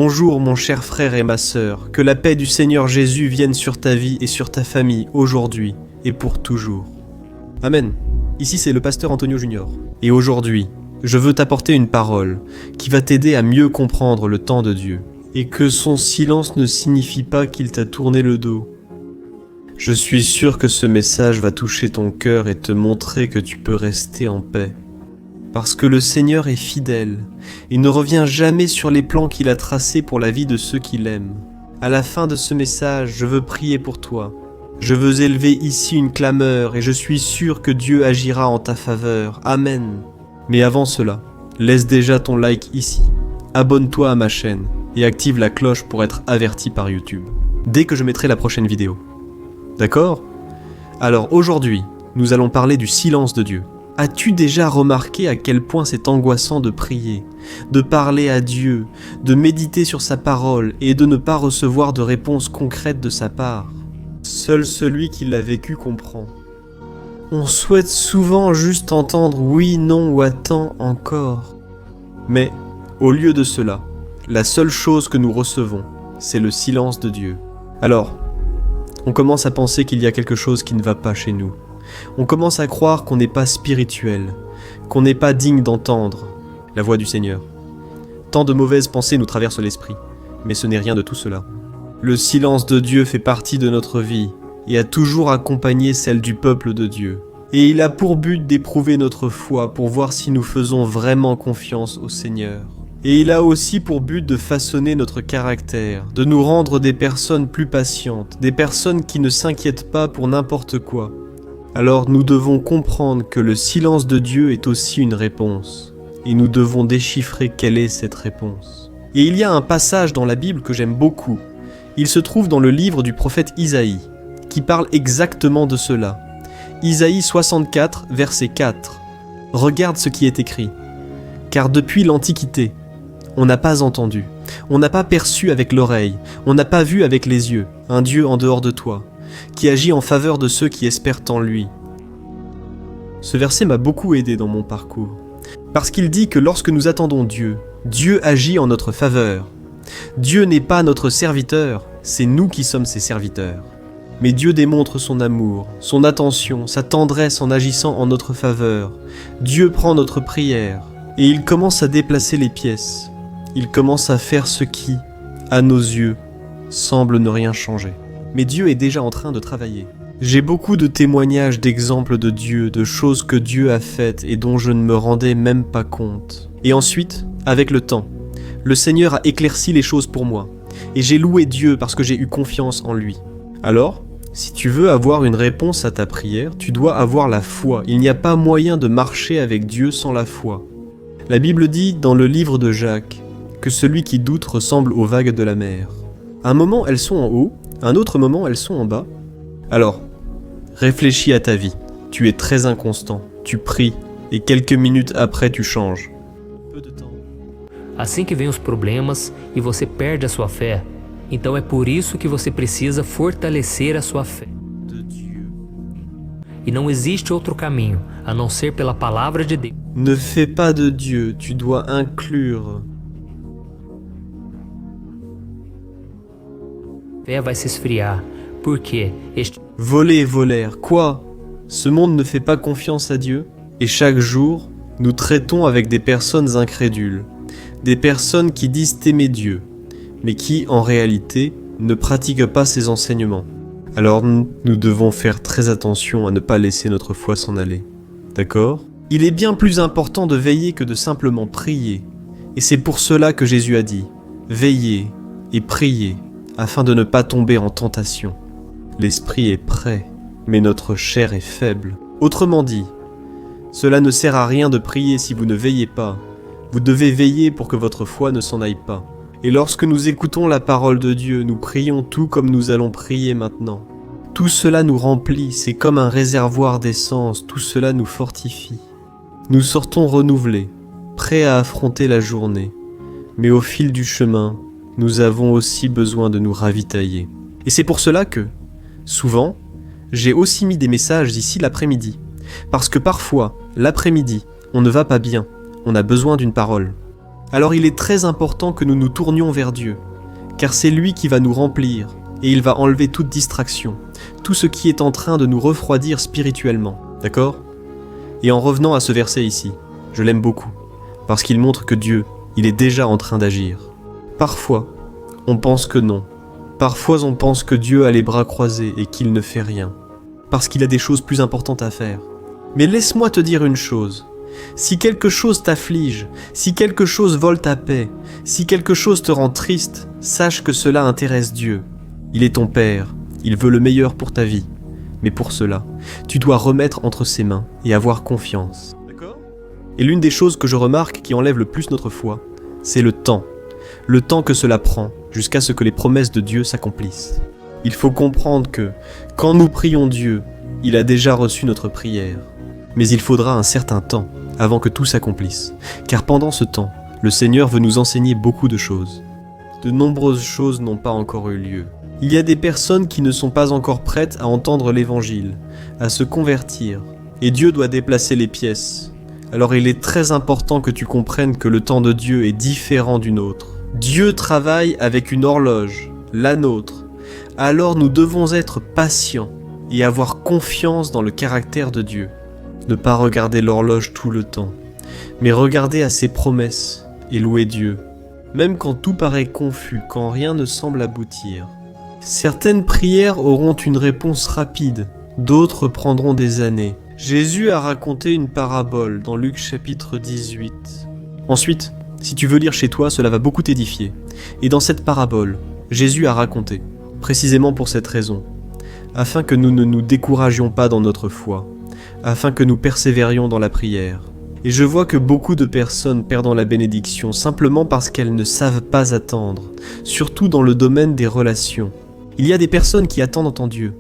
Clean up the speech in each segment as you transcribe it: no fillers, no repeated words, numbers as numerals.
Bonjour mon cher frère et ma sœur, que la paix du Seigneur Jésus vienne sur ta vie et sur ta famille aujourd'hui et pour toujours. Amen. Ici c'est le pasteur Antonio Junior. Et aujourd'hui, je veux t'apporter une parole qui va t'aider à mieux comprendre le temps de Dieu. Et que son silence ne signifie pas qu'il t'a tourné le dos. Je suis sûr que ce message va toucher ton cœur et te montrer que tu peux rester en paix. Parce que le Seigneur est fidèle et ne revient jamais sur les plans qu'il a tracés pour la vie de ceux qui l'aiment. À la fin de ce message, je veux prier pour toi. Je veux élever ici une clameur et je suis sûr que Dieu agira en ta faveur. Amen. Mais avant cela, laisse déjà ton like ici. Abonne-toi à ma chaîne et active la cloche pour être averti par YouTube dès que je mettrai la prochaine vidéo. D'accord ? Alors aujourd'hui, nous allons parler du silence de Dieu. As-tu déjà remarqué à quel point c'est angoissant de prier, de parler à Dieu, de méditer sur sa parole et de ne pas recevoir de réponse concrète de sa part ? Seul celui qui l'a vécu comprend. On souhaite souvent juste entendre oui, non ou attends encore. Mais, au lieu de cela, la seule chose que nous recevons, c'est le silence de Dieu. Alors, on commence à penser qu'il y a quelque chose qui ne va pas chez nous. On commence à croire qu'on n'est pas spirituel, qu'on n'est pas digne d'entendre la voix du Seigneur. Tant de mauvaises pensées nous traversent l'esprit, mais ce n'est rien de tout cela. Le silence de Dieu fait partie de notre vie et a toujours accompagné celle du peuple de Dieu. Et il a pour but d'éprouver notre foi pour voir si nous faisons vraiment confiance au Seigneur. Et il a aussi pour but de façonner notre caractère, de nous rendre des personnes plus patientes, des personnes qui ne s'inquiètent pas pour n'importe quoi. Alors nous devons comprendre que le silence de Dieu est aussi une réponse, et nous devons déchiffrer quelle est cette réponse. Et il y a un passage dans la Bible que j'aime beaucoup. Il se trouve dans le livre du prophète Isaïe, qui parle exactement de cela. Isaïe 64, verset 4. Regarde ce qui est écrit. Car depuis l'Antiquité, on n'a pas entendu, on n'a pas perçu avec l'oreille, on n'a pas vu avec les yeux un Dieu en dehors de toi, qui agit en faveur de ceux qui espèrent en lui. Ce verset m'a beaucoup aidé dans mon parcours, parce qu'il dit que lorsque nous attendons Dieu, Dieu agit en notre faveur. Dieu n'est pas notre serviteur, c'est nous qui sommes ses serviteurs. Mais Dieu démontre son amour, son attention, sa tendresse en agissant en notre faveur. Dieu prend notre prière, et il commence à déplacer les pièces. Il commence à faire ce qui, à nos yeux, semble ne rien changer. Mais Dieu est déjà en train de travailler. J'ai beaucoup de témoignages d'exemples de Dieu, de choses que Dieu a faites et dont je ne me rendais même pas compte. Et ensuite, avec le temps, le Seigneur a éclairci les choses pour moi. Et j'ai loué Dieu parce que j'ai eu confiance en lui. Alors, si tu veux avoir une réponse à ta prière, tu dois avoir la foi. Il n'y a pas moyen de marcher avec Dieu sans la foi. La Bible dit dans le livre de Jacques que celui qui doute ressemble aux vagues de la mer. Un moment, elles sont en haut, un autre moment, elles sont en bas. Alors, réfléchis à ta vie. Tu es très inconstant, tu pries, et quelques minutes après, tu changes. Peu de temps. Assim que vêm os problemas e você perde a sua fé, então é por isso que você precisa fortalecer a sua fé. De Dieu. E não existe outro caminho a não ser pela palavra de Deus. Ne fais pas de Dieu, tu dois inclure. A fé vai se esfriar, porque este Voler, volèrent. Quoi ? Ce monde ne fait pas confiance à Dieu ? Et chaque jour, nous traitons avec des personnes incrédules, des personnes qui disent aimer Dieu, mais qui, en réalité, ne pratiquent pas ses enseignements. Alors nous devons faire très attention à ne pas laisser notre foi s'en aller. D'accord ? Il est bien plus important de veiller que de simplement prier. Et c'est pour cela que Jésus a dit « Veillez et priez » afin de ne pas tomber en tentation. L'esprit est prêt, mais notre chair est faible. Autrement dit, cela ne sert à rien de prier si vous ne veillez pas. Vous devez veiller pour que votre foi ne s'en aille pas. Et lorsque nous écoutons la parole de Dieu, nous prions tout comme nous allons prier maintenant. Tout cela nous remplit, c'est comme un réservoir d'essence, tout cela nous fortifie. Nous sortons renouvelés, prêts à affronter la journée. Mais au fil du chemin, nous avons aussi besoin de nous ravitailler. Et c'est pour cela que, souvent, j'ai aussi mis des messages ici l'après-midi. Parce que parfois, l'après-midi, on ne va pas bien, on a besoin d'une parole. Alors il est très important que nous nous tournions vers Dieu, car c'est lui qui va nous remplir, et il va enlever toute distraction, tout ce qui est en train de nous refroidir spirituellement, d'accord ? Et en revenant à ce verset ici, je l'aime beaucoup, parce qu'il montre que Dieu, il est déjà en train d'agir. Parfois, on pense que non. Parfois on pense que Dieu a les bras croisés et qu'il ne fait rien, parce qu'il a des choses plus importantes à faire. Mais laisse-moi te dire une chose, si quelque chose t'afflige, si quelque chose vole ta paix, si quelque chose te rend triste, sache que cela intéresse Dieu. Il est ton Père, il veut le meilleur pour ta vie, mais pour cela, tu dois remettre entre ses mains et avoir confiance. D'accord ? Et l'une des choses que je remarque qui enlève le plus notre foi, c'est le temps que cela prend jusqu'à ce que les promesses de Dieu s'accomplissent. Il faut comprendre que, quand nous prions Dieu, il a déjà reçu notre prière. Mais il faudra un certain temps avant que tout s'accomplisse, car pendant ce temps, le Seigneur veut nous enseigner beaucoup de choses. De nombreuses choses n'ont pas encore eu lieu. Il y a des personnes qui ne sont pas encore prêtes à entendre l'Évangile, à se convertir, et Dieu doit déplacer les pièces. Alors il est très important que tu comprennes que le temps de Dieu est différent du nôtre. Dieu travaille avec une horloge, la nôtre. Alors nous devons être patients et avoir confiance dans le caractère de Dieu. Ne pas regarder l'horloge tout le temps, mais regarder à ses promesses et louer Dieu. Même quand tout paraît confus, quand rien ne semble aboutir. Certaines prières auront une réponse rapide, d'autres prendront des années. Jésus a raconté une parabole dans Luc chapitre 18. Ensuite, si tu veux lire chez toi, cela va beaucoup t'édifier. Et dans cette parabole, Jésus a raconté, précisément pour cette raison, afin que nous ne nous découragions pas dans notre foi, afin que nous persévérions dans la prière. Et je vois que beaucoup de personnes perdent la bénédiction simplement parce qu'elles ne savent pas attendre, surtout dans le domaine des relations. Il y a des personnes qui attendent en Dieu,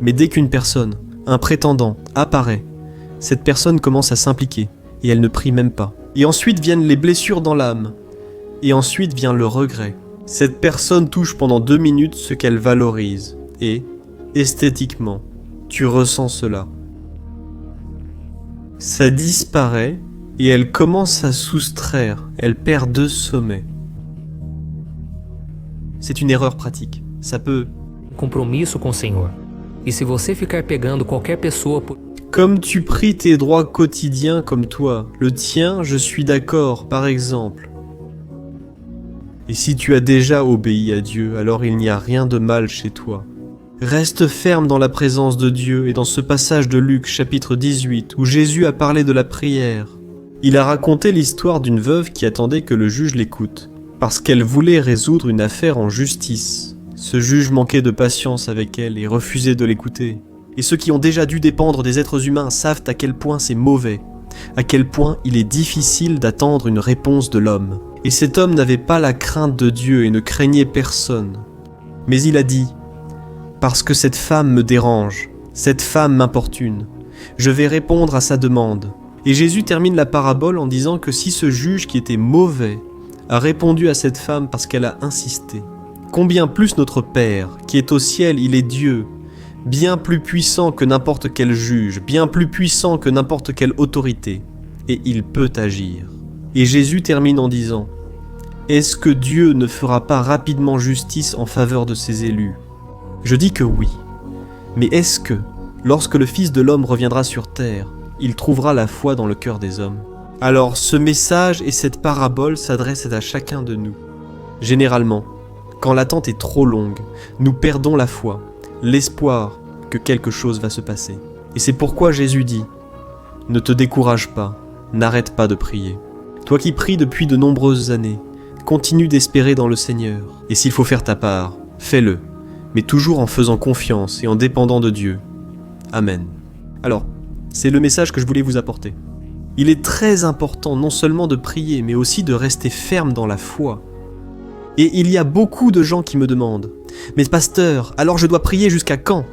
mais dès qu'une personne, un prétendant, apparaît, cette personne commence à s'impliquer, et elle ne prie même pas. Et ensuite viennent les blessures dans l'âme, et ensuite vient le regret. Cette personne touche pendant 2 minutes ce qu'elle valorise, et, esthétiquement, tu ressens cela. Ça disparaît, et elle commence à soustraire, elle perd de sommet. C'est une erreur pratique, ça peut... Compromisso com o Senhor. E se você ficar pegando qualquer pessoa por... Comme tu pries tes droits quotidiens comme toi, le tien, je suis d'accord, par exemple. Et si tu as déjà obéi à Dieu, alors il n'y a rien de mal chez toi. Reste ferme dans la présence de Dieu et dans ce passage de Luc chapitre 18 où Jésus a parlé de la prière. Il a raconté l'histoire d'une veuve qui attendait que le juge l'écoute, parce qu'elle voulait résoudre une affaire en justice. Ce juge manquait de patience avec elle et refusait de l'écouter. Et ceux qui ont déjà dû dépendre des êtres humains savent à quel point c'est mauvais, à quel point il est difficile d'attendre une réponse de l'homme. Et cet homme n'avait pas la crainte de Dieu et ne craignait personne. Mais il a dit « Parce que cette femme me dérange, cette femme m'importune, je vais répondre à sa demande. » Et Jésus termine la parabole en disant que si ce juge qui était mauvais a répondu à cette femme parce qu'elle a insisté, combien plus notre Père, qui est au ciel, il est Dieu, bien plus puissant que n'importe quel juge, bien plus puissant que n'importe quelle autorité, et il peut agir. Et Jésus termine en disant « Est-ce que Dieu ne fera pas rapidement justice en faveur de ses élus ?» Je dis que oui. Mais est-ce que, lorsque le Fils de l'homme reviendra sur terre, il trouvera la foi dans le cœur des hommes? Alors, ce message et cette parabole s'adressent à chacun de nous. Généralement, quand l'attente est trop longue, nous perdons la foi, l'espoir que quelque chose va se passer. Et c'est pourquoi Jésus dit « Ne te décourage pas, n'arrête pas de prier. Toi qui pries depuis de nombreuses années, continue d'espérer dans le Seigneur. Et s'il faut faire ta part, fais-le, mais toujours en faisant confiance et en dépendant de Dieu. Amen. » Alors, c'est le message que je voulais vous apporter. Il est très important non seulement de prier, mais aussi de rester ferme dans la foi. Et il y a beaucoup de gens qui me demandent « Mais pasteur, alors je dois prier jusqu'à quand ?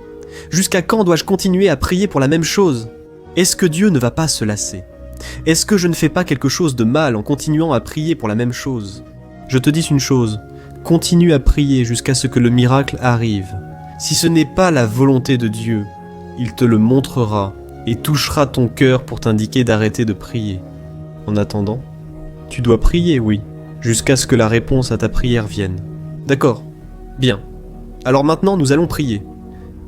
Jusqu'à quand dois-je continuer à prier pour la même chose ? Est-ce que Dieu ne va pas se lasser ? Est-ce que je ne fais pas quelque chose de mal en continuant à prier pour la même chose ? Je te dis une chose, continue à prier jusqu'à ce que le miracle arrive. Si ce n'est pas la volonté de Dieu, il te le montrera et touchera ton cœur pour t'indiquer d'arrêter de prier. En attendant, tu dois prier, oui, jusqu'à ce que la réponse à ta prière vienne. D'accord, bien. Alors maintenant, nous allons prier.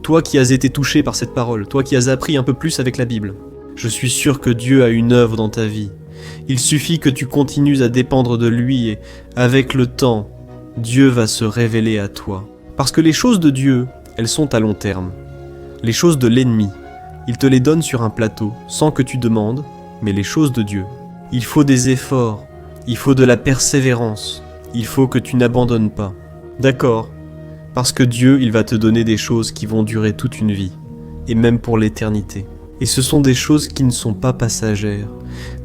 Toi qui as été touché par cette parole, toi qui as appris un peu plus avec la Bible, je suis sûr que Dieu a une œuvre dans ta vie. Il suffit que tu continues à dépendre de lui et, avec le temps, Dieu va se révéler à toi. Parce que les choses de Dieu, elles sont à long terme. Les choses de l'ennemi, il te les donne sur un plateau, sans que tu demandes, mais les choses de Dieu. Il faut des efforts, il faut de la persévérance, il faut que tu n'abandonnes pas. D'accord, parce que Dieu, il va te donner des choses qui vont durer toute une vie, et même pour l'éternité. Et ce sont des choses qui ne sont pas passagères,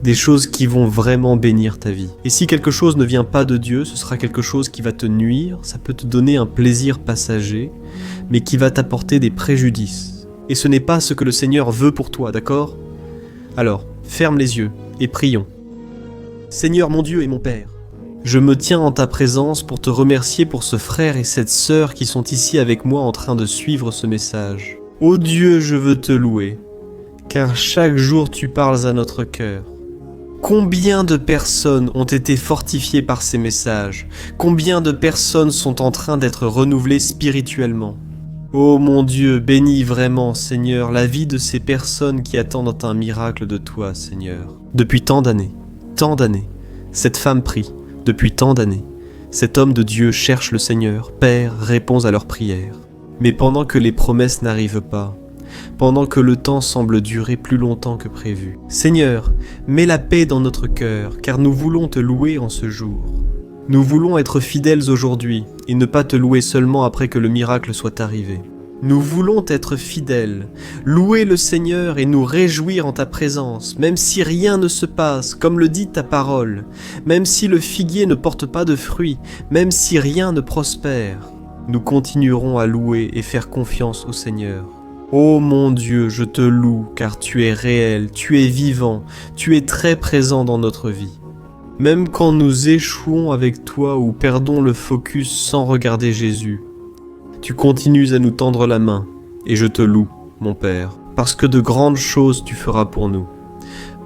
des choses qui vont vraiment bénir ta vie. Et si quelque chose ne vient pas de Dieu, ce sera quelque chose qui va te nuire, ça peut te donner un plaisir passager, mais qui va t'apporter des préjudices. Et ce n'est pas ce que le Seigneur veut pour toi, d'accord ? Alors, ferme les yeux et prions. Seigneur mon Dieu et mon Père, je me tiens en ta présence pour te remercier pour ce frère et cette sœur qui sont ici avec moi en train de suivre ce message. Ô Dieu, je veux te louer, car chaque jour tu parles à notre cœur. Combien de personnes ont été fortifiées par ces messages ? Combien de personnes sont en train d'être renouvelées spirituellement ? Ô mon Dieu, bénis vraiment, Seigneur, la vie de ces personnes qui attendent un miracle de toi, Seigneur. Depuis tant d'années, cette femme prie. Depuis tant d'années, cet homme de Dieu cherche le Seigneur, Père, réponds à leurs prières. Mais pendant que les promesses n'arrivent pas, pendant que le temps semble durer plus longtemps que prévu, Seigneur, mets la paix dans notre cœur, car nous voulons te louer en ce jour. Nous voulons être fidèles aujourd'hui et ne pas te louer seulement après que le miracle soit arrivé. Nous voulons être fidèles, louer le Seigneur et nous réjouir en ta présence, même si rien ne se passe, comme le dit ta parole, même si le figuier ne porte pas de fruits, même si rien ne prospère. Nous continuerons à louer et faire confiance au Seigneur. Ô mon Dieu, je te loue, car tu es réel, tu es vivant, tu es très présent dans notre vie. Même quand nous échouons avec toi ou perdons le focus sans regarder Jésus, tu continues à nous tendre la main, et je te loue, mon Père, parce que de grandes choses tu feras pour nous,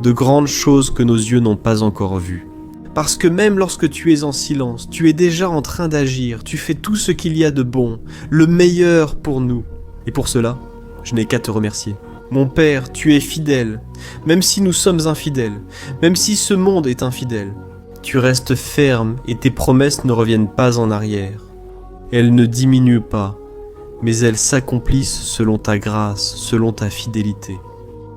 de grandes choses que nos yeux n'ont pas encore vues. Parce que même lorsque tu es en silence, tu es déjà en train d'agir, tu fais tout ce qu'il y a de bon, le meilleur pour nous. Et pour cela, je n'ai qu'à te remercier. Mon Père, tu es fidèle, même si nous sommes infidèles, même si ce monde est infidèle. Tu restes ferme et tes promesses ne reviennent pas en arrière. Elles ne diminuent pas, mais elles s'accomplissent selon ta grâce, selon ta fidélité.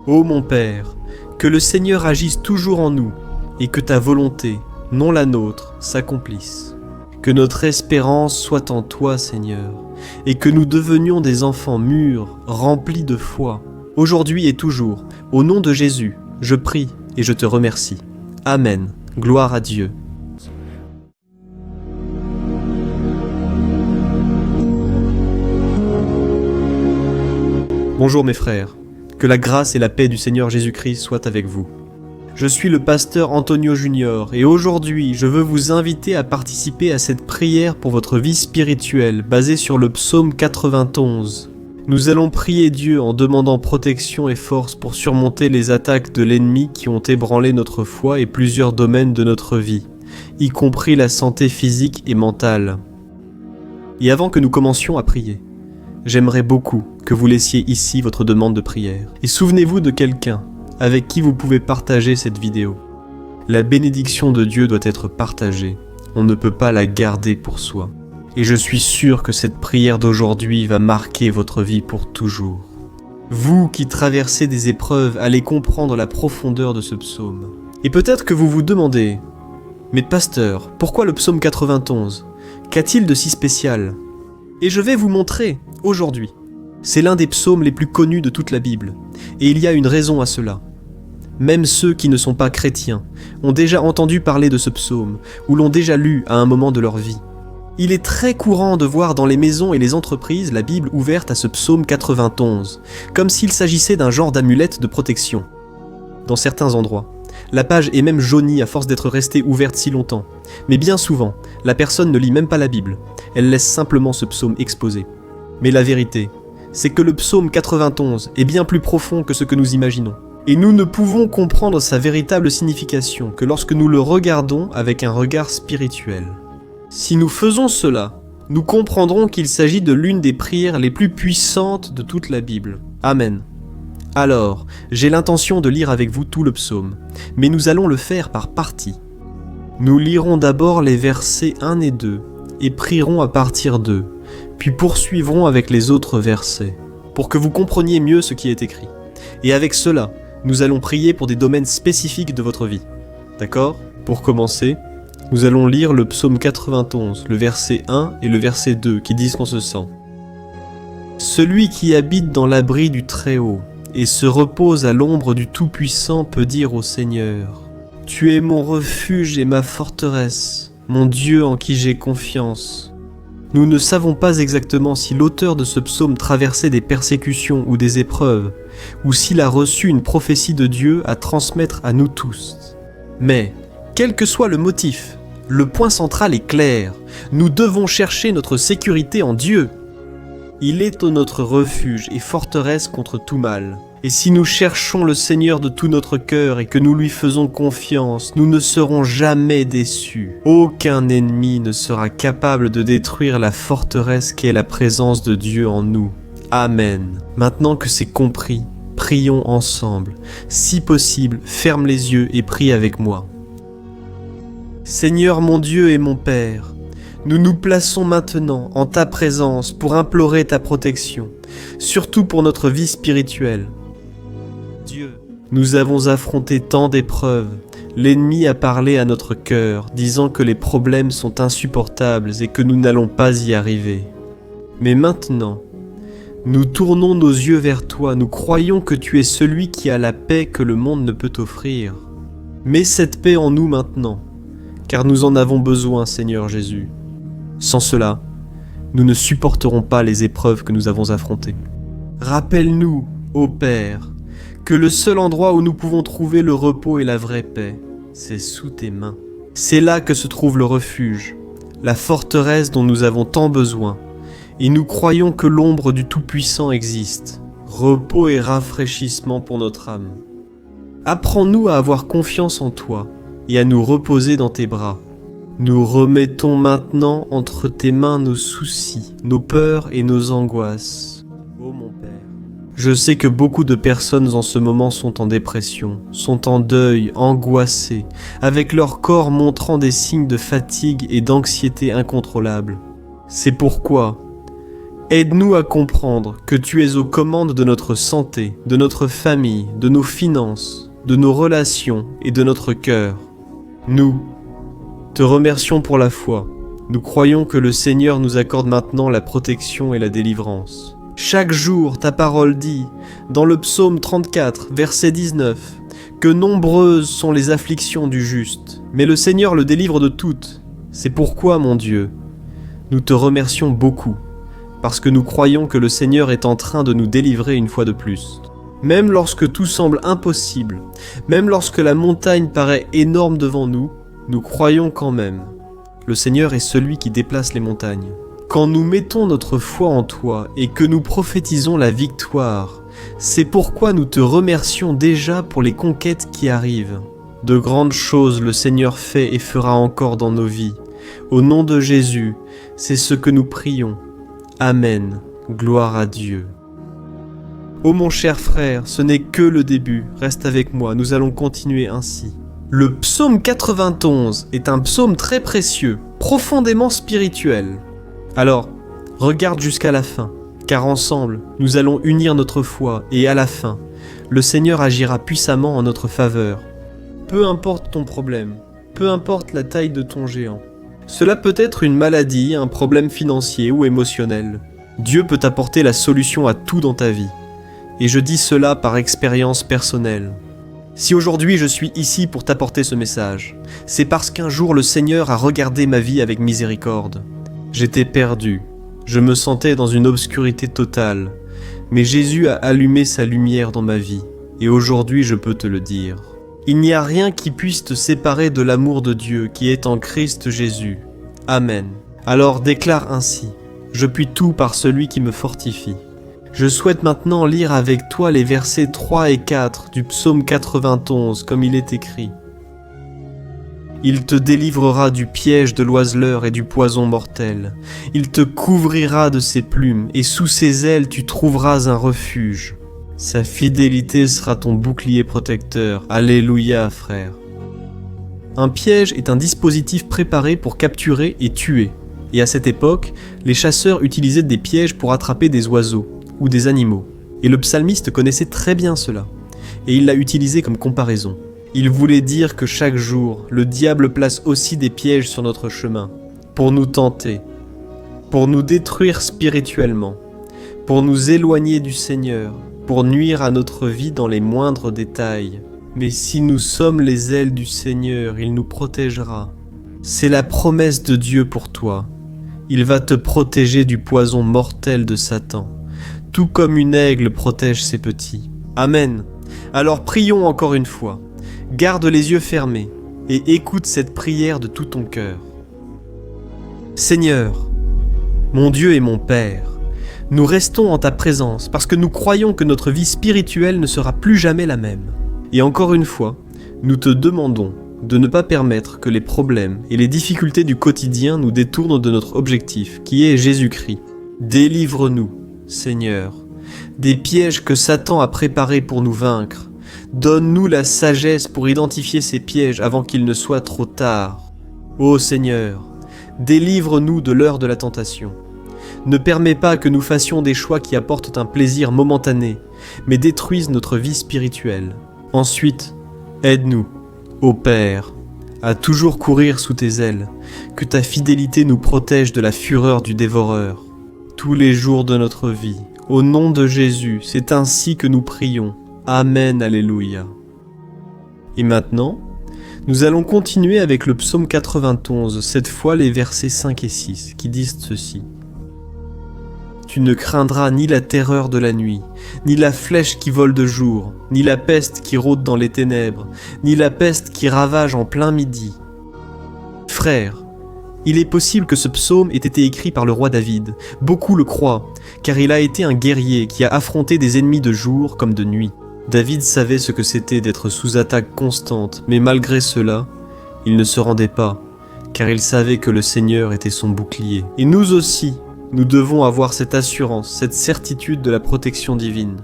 Ô mon Père, que le Seigneur agisse toujours en nous et que ta volonté, non la nôtre, s'accomplisse. Que notre espérance soit en toi, Seigneur, et que nous devenions des enfants mûrs, remplis de foi. Aujourd'hui et toujours, au nom de Jésus, je prie et je te remercie. Amen. Gloire à Dieu. Bonjour mes frères, que la grâce et la paix du Seigneur Jésus-Christ soient avec vous. Je suis le pasteur Antonio Junior et aujourd'hui je veux vous inviter à participer à cette prière pour votre vie spirituelle basée sur le psaume 91. Nous allons prier Dieu en demandant protection et force pour surmonter les attaques de l'ennemi qui ont ébranlé notre foi et plusieurs domaines de notre vie, y compris la santé physique et mentale. Et avant que nous commencions à prier, j'aimerais beaucoup que vous laissiez ici votre demande de prière. Et souvenez-vous de quelqu'un avec qui vous pouvez partager cette vidéo. La bénédiction de Dieu doit être partagée. On ne peut pas la garder pour soi. Et je suis sûr que cette prière d'aujourd'hui va marquer votre vie pour toujours. Vous qui traversez des épreuves, allez comprendre la profondeur de ce psaume. Et peut-être que vous vous demandez, mais pasteur, pourquoi le psaume 91 ? Qu'a-t-il de si spécial ? Et je vais vous montrer aujourd'hui. C'est l'un des psaumes les plus connus de toute la Bible, et il y a une raison à cela. Même ceux qui ne sont pas chrétiens ont déjà entendu parler de ce psaume, ou l'ont déjà lu à un moment de leur vie. Il est très courant de voir dans les maisons et les entreprises la Bible ouverte à ce psaume 91, comme s'il s'agissait d'un genre d'amulette de protection. Dans certains endroits, la page est même jaunie à force d'être restée ouverte si longtemps, mais bien souvent, la personne ne lit même pas la Bible, elle laisse simplement ce psaume exposé. Mais la vérité, c'est que le psaume 91 est bien plus profond que ce que nous imaginons. Et nous ne pouvons comprendre sa véritable signification que lorsque nous le regardons avec un regard spirituel. Si nous faisons cela, nous comprendrons qu'il s'agit de l'une des prières les plus puissantes de toute la Bible. Amen. Alors, j'ai l'intention de lire avec vous tout le psaume, mais nous allons le faire par parties. Nous lirons d'abord les versets 1 et 2, et prierons à partir d'eux, puis poursuivrons avec les autres versets, pour que vous compreniez mieux ce qui est écrit. Et avec cela, nous allons prier pour des domaines spécifiques de votre vie. D'accord ? Pour commencer, nous allons lire le psaume 91, le verset 1 et le verset 2, qui disent en ce sens. « Celui qui habite dans l'abri du Très-Haut et se repose à l'ombre du Tout-Puissant peut dire au Seigneur, « Tu es mon refuge et ma forteresse, mon Dieu en qui j'ai confiance. » Nous ne savons pas exactement si l'auteur de ce psaume traversait des persécutions ou des épreuves, ou s'il a reçu une prophétie de Dieu à transmettre à nous tous. Mais, quel que soit le motif, le point central est clair. Nous devons chercher notre sécurité en Dieu. Il est notre refuge et forteresse contre tout mal. Et si nous cherchons le Seigneur de tout notre cœur et que nous lui faisons confiance, nous ne serons jamais déçus. Aucun ennemi ne sera capable de détruire la forteresse qu'est la présence de Dieu en nous. Amen. Maintenant que c'est compris, prions ensemble. Si possible, ferme les yeux et prie avec moi. Seigneur mon Dieu et mon Père, nous nous plaçons maintenant en ta présence pour implorer ta protection, surtout pour notre vie spirituelle. Dieu, nous avons affronté tant d'épreuves. L'ennemi a parlé à notre cœur, disant que les problèmes sont insupportables et que nous n'allons pas y arriver. Mais maintenant, nous tournons nos yeux vers toi, nous croyons que tu es celui qui a la paix que le monde ne peut offrir. Mets cette paix en nous maintenant, car nous en avons besoin, Seigneur Jésus. Sans cela, nous ne supporterons pas les épreuves que nous avons affrontées. Rappelle-nous, ô Père, que le seul endroit où nous pouvons trouver le repos et la vraie paix, c'est sous tes mains. C'est là que se trouve le refuge, la forteresse dont nous avons tant besoin, et nous croyons que l'ombre du Tout-Puissant existe, repos et rafraîchissement pour notre âme. Apprends-nous à avoir confiance en toi et à nous reposer dans tes bras. Nous remettons maintenant entre tes mains nos soucis, nos peurs et nos angoisses. Ô mon Père, je sais que beaucoup de personnes en ce moment sont en dépression, sont en deuil, angoissées, avec leur corps montrant des signes de fatigue et d'anxiété incontrôlables. C'est pourquoi, aide-nous à comprendre que tu es aux commandes de notre santé, de notre famille, de nos finances, de nos relations et de notre cœur. Nous te remercions pour la foi. Nous croyons que le Seigneur nous accorde maintenant la protection et la délivrance. Chaque jour, ta parole dit, dans le psaume 34, verset 19, que nombreuses sont les afflictions du juste, mais le Seigneur le délivre de toutes. C'est pourquoi, mon Dieu, nous te remercions beaucoup, parce que nous croyons que le Seigneur est en train de nous délivrer une fois de plus. Même lorsque tout semble impossible, même lorsque la montagne paraît énorme devant nous, nous croyons quand même. Le Seigneur est celui qui déplace les montagnes. Quand nous mettons notre foi en toi et que nous prophétisons la victoire, c'est pourquoi nous te remercions déjà pour les conquêtes qui arrivent. De grandes choses le Seigneur fait et fera encore dans nos vies. Au nom de Jésus, c'est ce que nous prions. Amen. Gloire à Dieu. Ô mon cher frère, ce n'est que le début. Reste avec moi, nous allons continuer ainsi. Le psaume 91 est un psaume très précieux, profondément spirituel. Alors, regarde jusqu'à la fin, car ensemble, nous allons unir notre foi et à la fin, le Seigneur agira puissamment en notre faveur. Peu importe ton problème, peu importe la taille de ton géant. Cela peut être une maladie, un problème financier ou émotionnel. Dieu peut apporter la solution à tout dans ta vie. Et je dis cela par expérience personnelle. Si aujourd'hui je suis ici pour t'apporter ce message, c'est parce qu'un jour le Seigneur a regardé ma vie avec miséricorde. J'étais perdu, je me sentais dans une obscurité totale, mais Jésus a allumé sa lumière dans ma vie, et aujourd'hui je peux te le dire. Il n'y a rien qui puisse te séparer de l'amour de Dieu qui est en Christ Jésus. Amen. Alors déclare ainsi, je puis tout par celui qui me fortifie. Je souhaite maintenant lire avec toi les versets 3 et 4 du psaume 91 comme il est écrit. Il te délivrera du piège de l'oiseleur et du poison mortel. Il te couvrira de ses plumes, et sous ses ailes tu trouveras un refuge. Sa fidélité sera ton bouclier protecteur. Alléluia, frère. Un piège est un dispositif préparé pour capturer et tuer. Et à cette époque, les chasseurs utilisaient des pièges pour attraper des oiseaux ou des animaux. Et le psalmiste connaissait très bien cela. Et il l'a utilisé comme comparaison. Il voulait dire que chaque jour, le diable place aussi des pièges sur notre chemin, pour nous tenter, pour nous détruire spirituellement, pour nous éloigner du Seigneur, pour nuire à notre vie dans les moindres détails. Mais si nous sommes les ailes du Seigneur, il nous protégera. C'est la promesse de Dieu pour toi. Il va te protéger du poison mortel de Satan, tout comme une aigle protège ses petits. Amen. Alors prions encore une fois. Garde les yeux fermés et écoute cette prière de tout ton cœur. Seigneur, mon Dieu et mon Père, nous restons en ta présence parce que nous croyons que notre vie spirituelle ne sera plus jamais la même. Et encore une fois, nous te demandons de ne pas permettre que les problèmes et les difficultés du quotidien nous détournent de notre objectif, qui est Jésus-Christ. Délivre-nous, Seigneur, des pièges que Satan a préparés pour nous vaincre. Donne-nous la sagesse pour identifier ces pièges avant qu'il ne soit trop tard. Ô Seigneur, délivre-nous de l'heure de la tentation. Ne permets pas que nous fassions des choix qui apportent un plaisir momentané, mais détruisent notre vie spirituelle. Ensuite, aide-nous, ô Père, à toujours courir sous tes ailes, que ta fidélité nous protège de la fureur du dévoreur. Tous les jours de notre vie, au nom de Jésus, c'est ainsi que nous prions. Amen, alléluia. Et maintenant, nous allons continuer avec le psaume 91, cette fois les versets 5 et 6, qui disent ceci. Tu ne craindras ni la terreur de la nuit, ni la flèche qui vole de jour, ni la peste qui rôde dans les ténèbres, ni la peste qui ravage en plein midi. Frères, il est possible que ce psaume ait été écrit par le roi David. Beaucoup le croient, car il a été un guerrier qui a affronté des ennemis de jour comme de nuit. David savait ce que c'était d'être sous attaque constante, mais malgré cela, il ne se rendait pas, car il savait que le Seigneur était son bouclier. Et nous aussi, nous devons avoir cette assurance, cette certitude de la protection divine.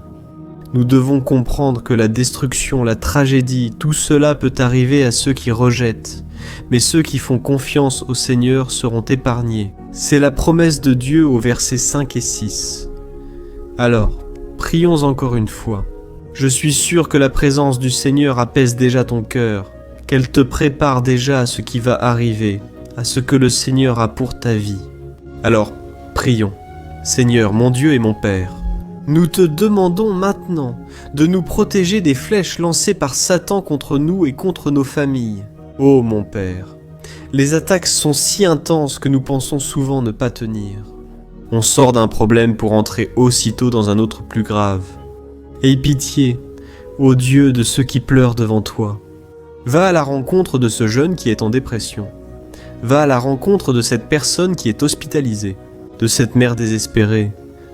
Nous devons comprendre que la destruction, la tragédie, tout cela peut arriver à ceux qui rejettent, mais ceux qui font confiance au Seigneur seront épargnés. C'est la promesse de Dieu aux versets 5 et 6. Alors, prions encore une fois. Je suis sûr que la présence du Seigneur apaise déjà ton cœur, qu'elle te prépare déjà à ce qui va arriver, à ce que le Seigneur a pour ta vie. Alors, prions. Seigneur, mon Dieu et mon Père, nous te demandons maintenant de nous protéger des flèches lancées par Satan contre nous et contre nos familles. Ô mon Père, les attaques sont si intenses que nous pensons souvent ne pas tenir. On sort d'un problème pour entrer aussitôt dans un autre plus grave. Aie pitié, ô Dieu, de ceux qui pleurent devant toi. Va à la rencontre de ce jeune qui est en dépression. Va à la rencontre de cette personne qui est hospitalisée, de cette mère désespérée,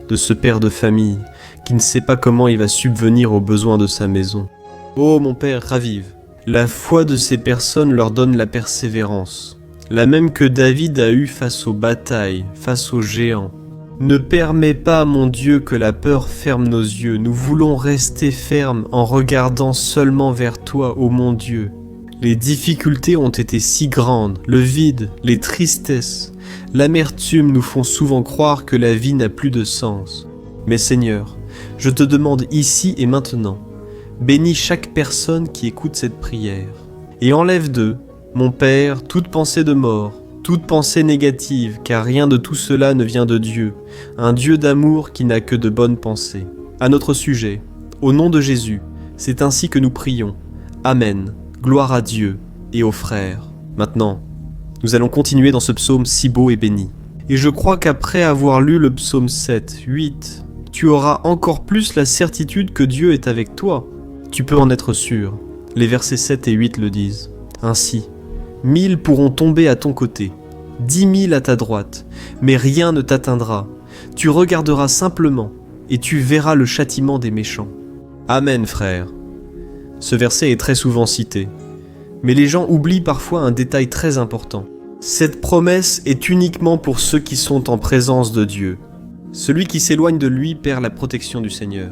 de ce père de famille qui ne sait pas comment il va subvenir aux besoins de sa maison. Ô mon Père, ravive. La foi de ces personnes leur donne la persévérance, la même que David a eue face aux batailles, face aux géants. Ne permets pas, mon Dieu, que la peur ferme nos yeux. Nous voulons rester fermes en regardant seulement vers toi, ô mon Dieu. Les difficultés ont été si grandes, le vide, les tristesses, l'amertume nous font souvent croire que la vie n'a plus de sens. Mais Seigneur, je te demande ici et maintenant, bénis chaque personne qui écoute cette prière. Et enlève d'eux, mon Père, toute pensée de mort, toute pensée négative, car rien de tout cela ne vient de Dieu, un Dieu d'amour qui n'a que de bonnes pensées. À notre sujet, au nom de Jésus, c'est ainsi que nous prions. Amen. Gloire à Dieu et aux frères. Maintenant, nous allons continuer dans ce psaume si beau et béni. Et je crois qu'après avoir lu le psaume 7, 8, tu auras encore plus la certitude que Dieu est avec toi. Tu peux en être sûr. Les versets 7 et 8 le disent. Ainsi, 1000 pourront tomber à ton côté, 10 000 à ta droite, mais rien ne t'atteindra. Tu regarderas simplement et tu verras le châtiment des méchants. Amen, frère. Ce verset est très souvent cité, mais les gens oublient parfois un détail très important. Cette promesse est uniquement pour ceux qui sont en présence de Dieu. Celui qui s'éloigne de lui perd la protection du Seigneur.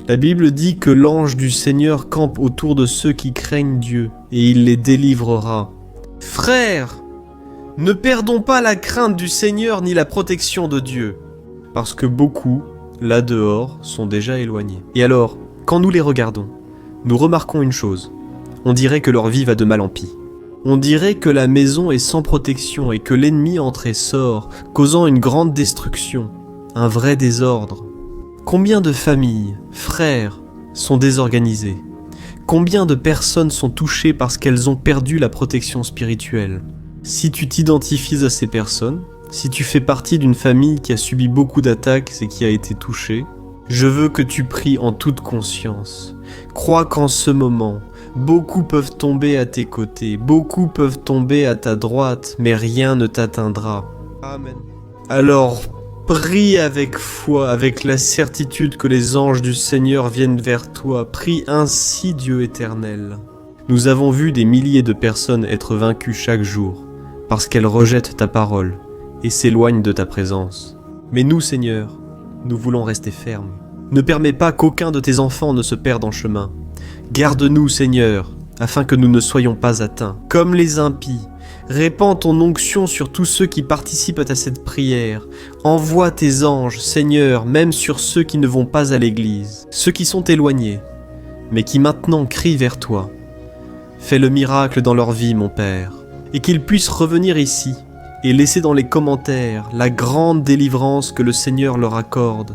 La Bible dit que l'ange du Seigneur campe autour de ceux qui craignent Dieu, et il les délivrera. Frères, ne perdons pas la crainte du Seigneur ni la protection de Dieu, parce que beaucoup, là dehors, sont déjà éloignés. Et alors, quand nous les regardons, nous remarquons une chose. On dirait que leur vie va de mal en pis. On dirait que la maison est sans protection et que l'ennemi entre et sort, causant une grande destruction, un vrai désordre. Combien de familles, frères, sont désorganisés? Combien de personnes sont touchées parce qu'elles ont perdu la protection spirituelle? Si tu t'identifies à ces personnes, si tu fais partie d'une famille qui a subi beaucoup d'attaques et qui a été touchée, je veux que tu pries en toute conscience. Crois qu'en ce moment, beaucoup peuvent tomber à tes côtés, beaucoup peuvent tomber à ta droite, mais rien ne t'atteindra. Amen. Alors, prie avec foi, avec la certitude que les anges du Seigneur viennent vers toi. Prie ainsi, Dieu éternel. Nous avons vu des milliers de personnes être vaincues chaque jour, parce qu'elles rejettent ta parole et s'éloignent de ta présence. Mais nous, Seigneur, nous voulons rester fermes. Ne permets pas qu'aucun de tes enfants ne se perde en chemin. Garde-nous, Seigneur, afin que nous ne soyons pas atteints. Comme les impies, répands ton onction sur tous ceux qui participent à cette prière. Envoie tes anges, Seigneur, même sur ceux qui ne vont pas à l'église, ceux qui sont éloignés, mais qui maintenant crient vers toi. Fais le miracle dans leur vie, mon Père, et qu'ils puissent revenir ici et laisser dans les commentaires la grande délivrance que le Seigneur leur accorde,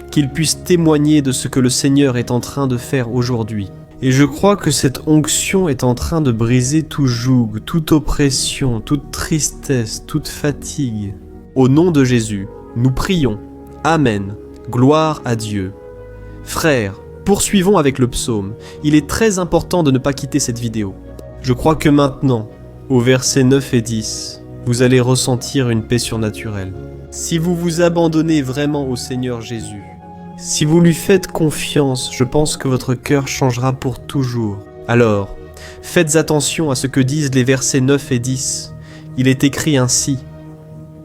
qu'ils puissent témoigner de ce que le Seigneur est en train de faire aujourd'hui. Et je crois que cette onction est en train de briser tout joug, toute oppression, toute tristesse, toute fatigue. Au nom de Jésus, nous prions. Amen. Gloire à Dieu. Frères, poursuivons avec le psaume. Il est très important de ne pas quitter cette vidéo. Je crois que maintenant, au versets 9 et 10, vous allez ressentir une paix surnaturelle. Si vous vous abandonnez vraiment au Seigneur Jésus, si vous lui faites confiance, je pense que votre cœur changera pour toujours. Alors, faites attention à ce que disent les versets 9 et 10. Il est écrit ainsi.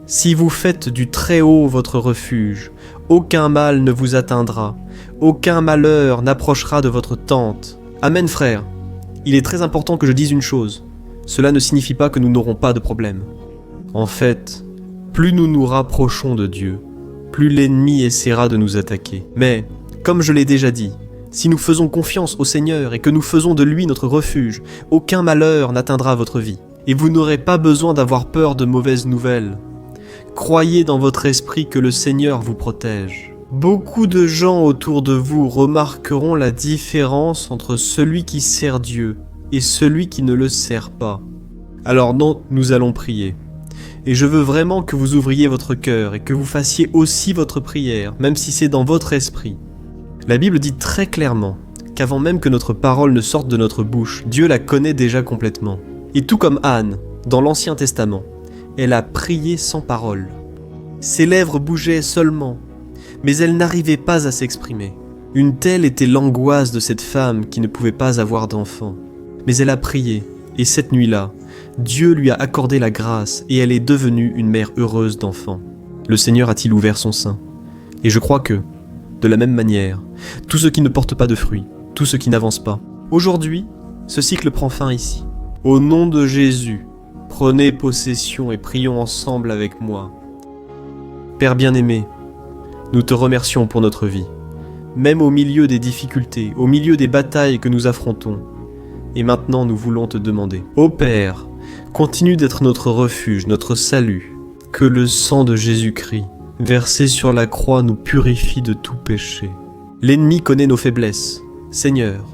Si vous faites du Très-Haut votre refuge, aucun mal ne vous atteindra, aucun malheur n'approchera de votre tente. Amen, frère. Il est très important que je dise une chose. Cela ne signifie pas que nous n'aurons pas de problème. En fait, plus nous nous rapprochons de Dieu, plus l'ennemi essaiera de nous attaquer. Mais, comme je l'ai déjà dit, si nous faisons confiance au Seigneur et que nous faisons de lui notre refuge, aucun malheur n'atteindra votre vie. Et vous n'aurez pas besoin d'avoir peur de mauvaises nouvelles. Croyez dans votre esprit que le Seigneur vous protège. Beaucoup de gens autour de vous remarqueront la différence entre celui qui sert Dieu et celui qui ne le sert pas. Alors non, nous allons prier. Et je veux vraiment que vous ouvriez votre cœur et que vous fassiez aussi votre prière, même si c'est dans votre esprit. La Bible dit très clairement qu'avant même que notre parole ne sorte de notre bouche, Dieu la connaît déjà complètement. Et tout comme Anne, dans l'Ancien Testament, elle a prié sans parole. Ses lèvres bougeaient seulement, mais elle n'arrivait pas à s'exprimer. Une telle était l'angoisse de cette femme qui ne pouvait pas avoir d'enfant. Mais elle a prié, et cette nuit-là, Dieu lui a accordé la grâce et elle est devenue une mère heureuse d'enfants. Le Seigneur a-t-il ouvert son sein? Et je crois que, de la même manière, tous ceux qui ne portent pas de fruits, tous ceux qui n'avancent pas, aujourd'hui, ce cycle prend fin ici. Au nom de Jésus, prenez possession et prions ensemble avec moi. Père bien-aimé, nous te remercions pour notre vie, même au milieu des difficultés, au milieu des batailles que nous affrontons. Et maintenant nous voulons te demander, ô Père, continue d'être notre refuge, notre salut, que le sang de Jésus-Christ, versé sur la croix, nous purifie de tout péché. L'ennemi connaît nos faiblesses, Seigneur,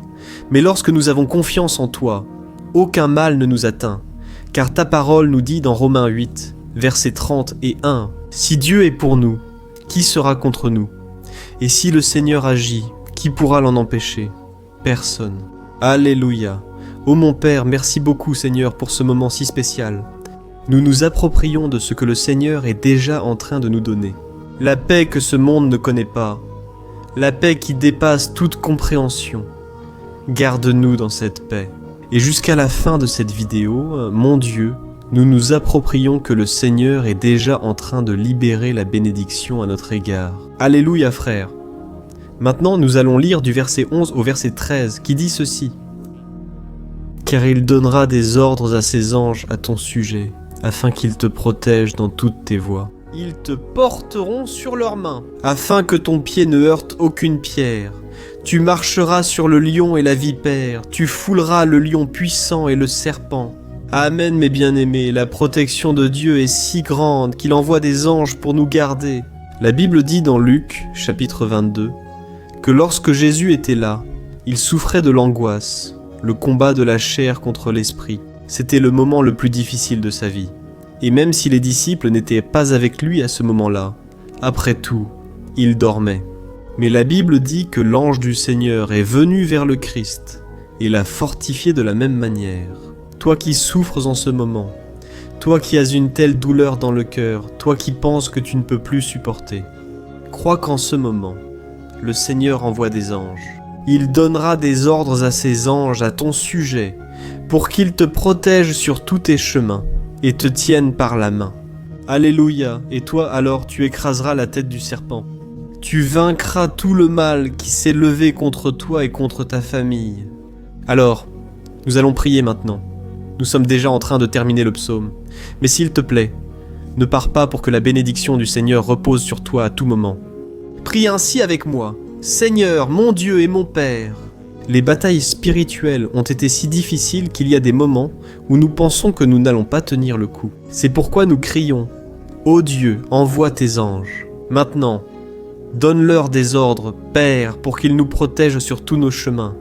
mais lorsque nous avons confiance en toi, aucun mal ne nous atteint, car ta parole nous dit dans Romains 8, versets 30 et 1, « Si Dieu est pour nous, qui sera contre nous? Et si le Seigneur agit, qui pourra l'en empêcher? Personne. » Alléluia. Ô mon Père, merci beaucoup Seigneur pour ce moment si spécial. Nous nous approprions de ce que le Seigneur est déjà en train de nous donner. La paix que ce monde ne connaît pas, la paix qui dépasse toute compréhension. Garde-nous dans cette paix. Et jusqu'à la fin de cette vidéo, mon Dieu, nous nous approprions que le Seigneur est déjà en train de libérer la bénédiction à notre égard. Alléluia, frères. Maintenant, nous allons lire du verset 11 au verset 13, qui dit ceci. « Car il donnera des ordres à ses anges à ton sujet, afin qu'ils te protègent dans toutes tes voies. Ils te porteront sur leurs mains, afin que ton pied ne heurte aucune pierre. Tu marcheras sur le lion et la vipère, tu fouleras le lion puissant et le serpent. » Amen, mes bien-aimés, la protection de Dieu est si grande qu'il envoie des anges pour nous garder. La Bible dit dans Luc, chapitre 22, que lorsque Jésus était là, il souffrait de l'angoisse, le combat de la chair contre l'esprit. C'était le moment le plus difficile de sa vie. Et même si les disciples n'étaient pas avec lui à ce moment-là, après tout, il dormait. Mais la Bible dit que l'ange du Seigneur est venu vers le Christ et l'a fortifié de la même manière. Toi qui souffres en ce moment, toi qui as une telle douleur dans le cœur, toi qui penses que tu ne peux plus supporter, crois qu'en ce moment, le Seigneur envoie des anges. Il donnera des ordres à ses anges à ton sujet, pour qu'ils te protègent sur tous tes chemins et te tiennent par la main. Alléluia, et toi alors tu écraseras la tête du serpent. Tu vaincras tout le mal qui s'est levé contre toi et contre ta famille. Alors, nous allons prier maintenant. Nous sommes déjà en train de terminer le psaume. Mais s'il te plaît, ne pars pas pour que la bénédiction du Seigneur repose sur toi à tout moment. Prie ainsi avec moi. Seigneur, mon Dieu et mon Père. Les batailles spirituelles ont été si difficiles qu'il y a des moments où nous pensons que nous n'allons pas tenir le coup. C'est pourquoi nous crions « Ô Dieu, envoie tes anges. Maintenant, donne-leur des ordres, Père, pour qu'ils nous protègent sur tous nos chemins,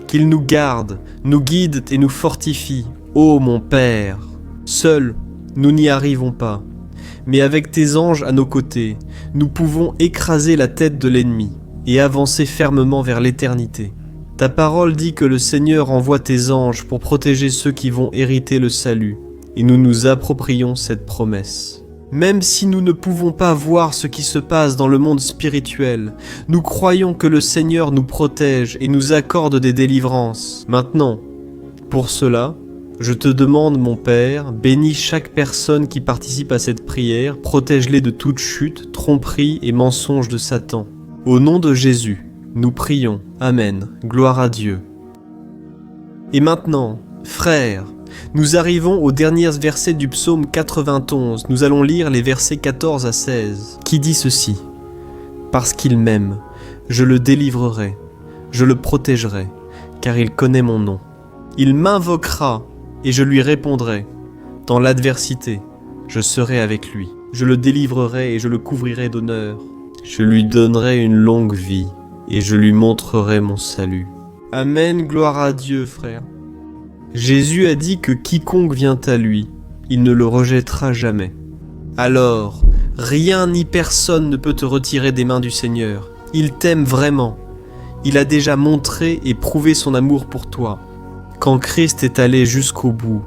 qu'ils nous gardent, nous guident et nous fortifient. Ô mon Père, seuls, nous n'y arrivons pas, mais avec tes anges à nos côtés, nous pouvons écraser la tête de l'ennemi et avancer fermement vers l'éternité. Ta parole dit que le Seigneur envoie tes anges pour protéger ceux qui vont hériter le salut, et nous nous approprions cette promesse. Même si nous ne pouvons pas voir ce qui se passe dans le monde spirituel, nous croyons que le Seigneur nous protège et nous accorde des délivrances. Maintenant, pour cela, je te demande, mon Père, bénis chaque personne qui participe à cette prière, protège-les de toute chute, tromperie et mensonge de Satan. Au nom de Jésus, nous prions. Amen. Gloire à Dieu. Et maintenant, frères, nous arrivons aux derniers versets du psaume 91. Nous allons lire les versets 14 à 16, qui dit ceci. « Parce qu'il m'aime, je le délivrerai, je le protégerai, car il connaît mon nom. Il m'invoquera, et je lui répondrai. Dans l'adversité, je serai avec lui. Je le délivrerai et je le couvrirai d'honneur. Je lui donnerai une longue vie, et je lui montrerai mon salut. » Amen, gloire à Dieu, frère. Jésus a dit que quiconque vient à lui, il ne le rejettera jamais. Alors, rien ni personne ne peut te retirer des mains du Seigneur. Il t'aime vraiment. Il a déjà montré et prouvé son amour pour toi. Quand Christ est allé jusqu'au bout,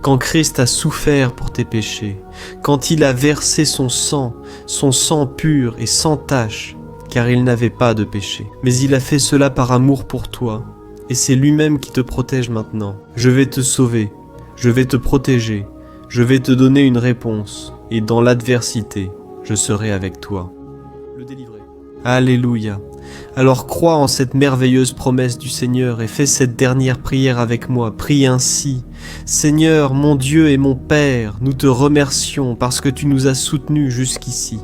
quand Christ a souffert pour tes péchés, quand il a versé son sang pur et sans tache, car il n'avait pas de péché. Mais il a fait cela par amour pour toi, et c'est lui-même qui te protège maintenant. Je vais te sauver, je vais te protéger, je vais te donner une réponse, et dans l'adversité, je serai avec toi. Le délivrer. Alléluia. Alors crois en cette merveilleuse promesse du Seigneur et fais cette dernière prière avec moi. Prie ainsi. Seigneur, mon Dieu et mon Père, nous te remercions parce que tu nous as soutenus jusqu'ici.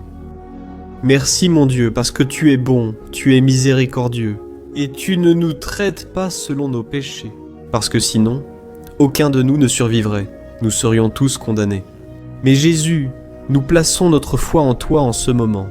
Merci mon Dieu parce que tu es bon, tu es miséricordieux et tu ne nous traites pas selon nos péchés. Parce que sinon, aucun de nous ne survivrait. Nous serions tous condamnés. Mais Jésus, nous plaçons notre foi en toi en ce moment.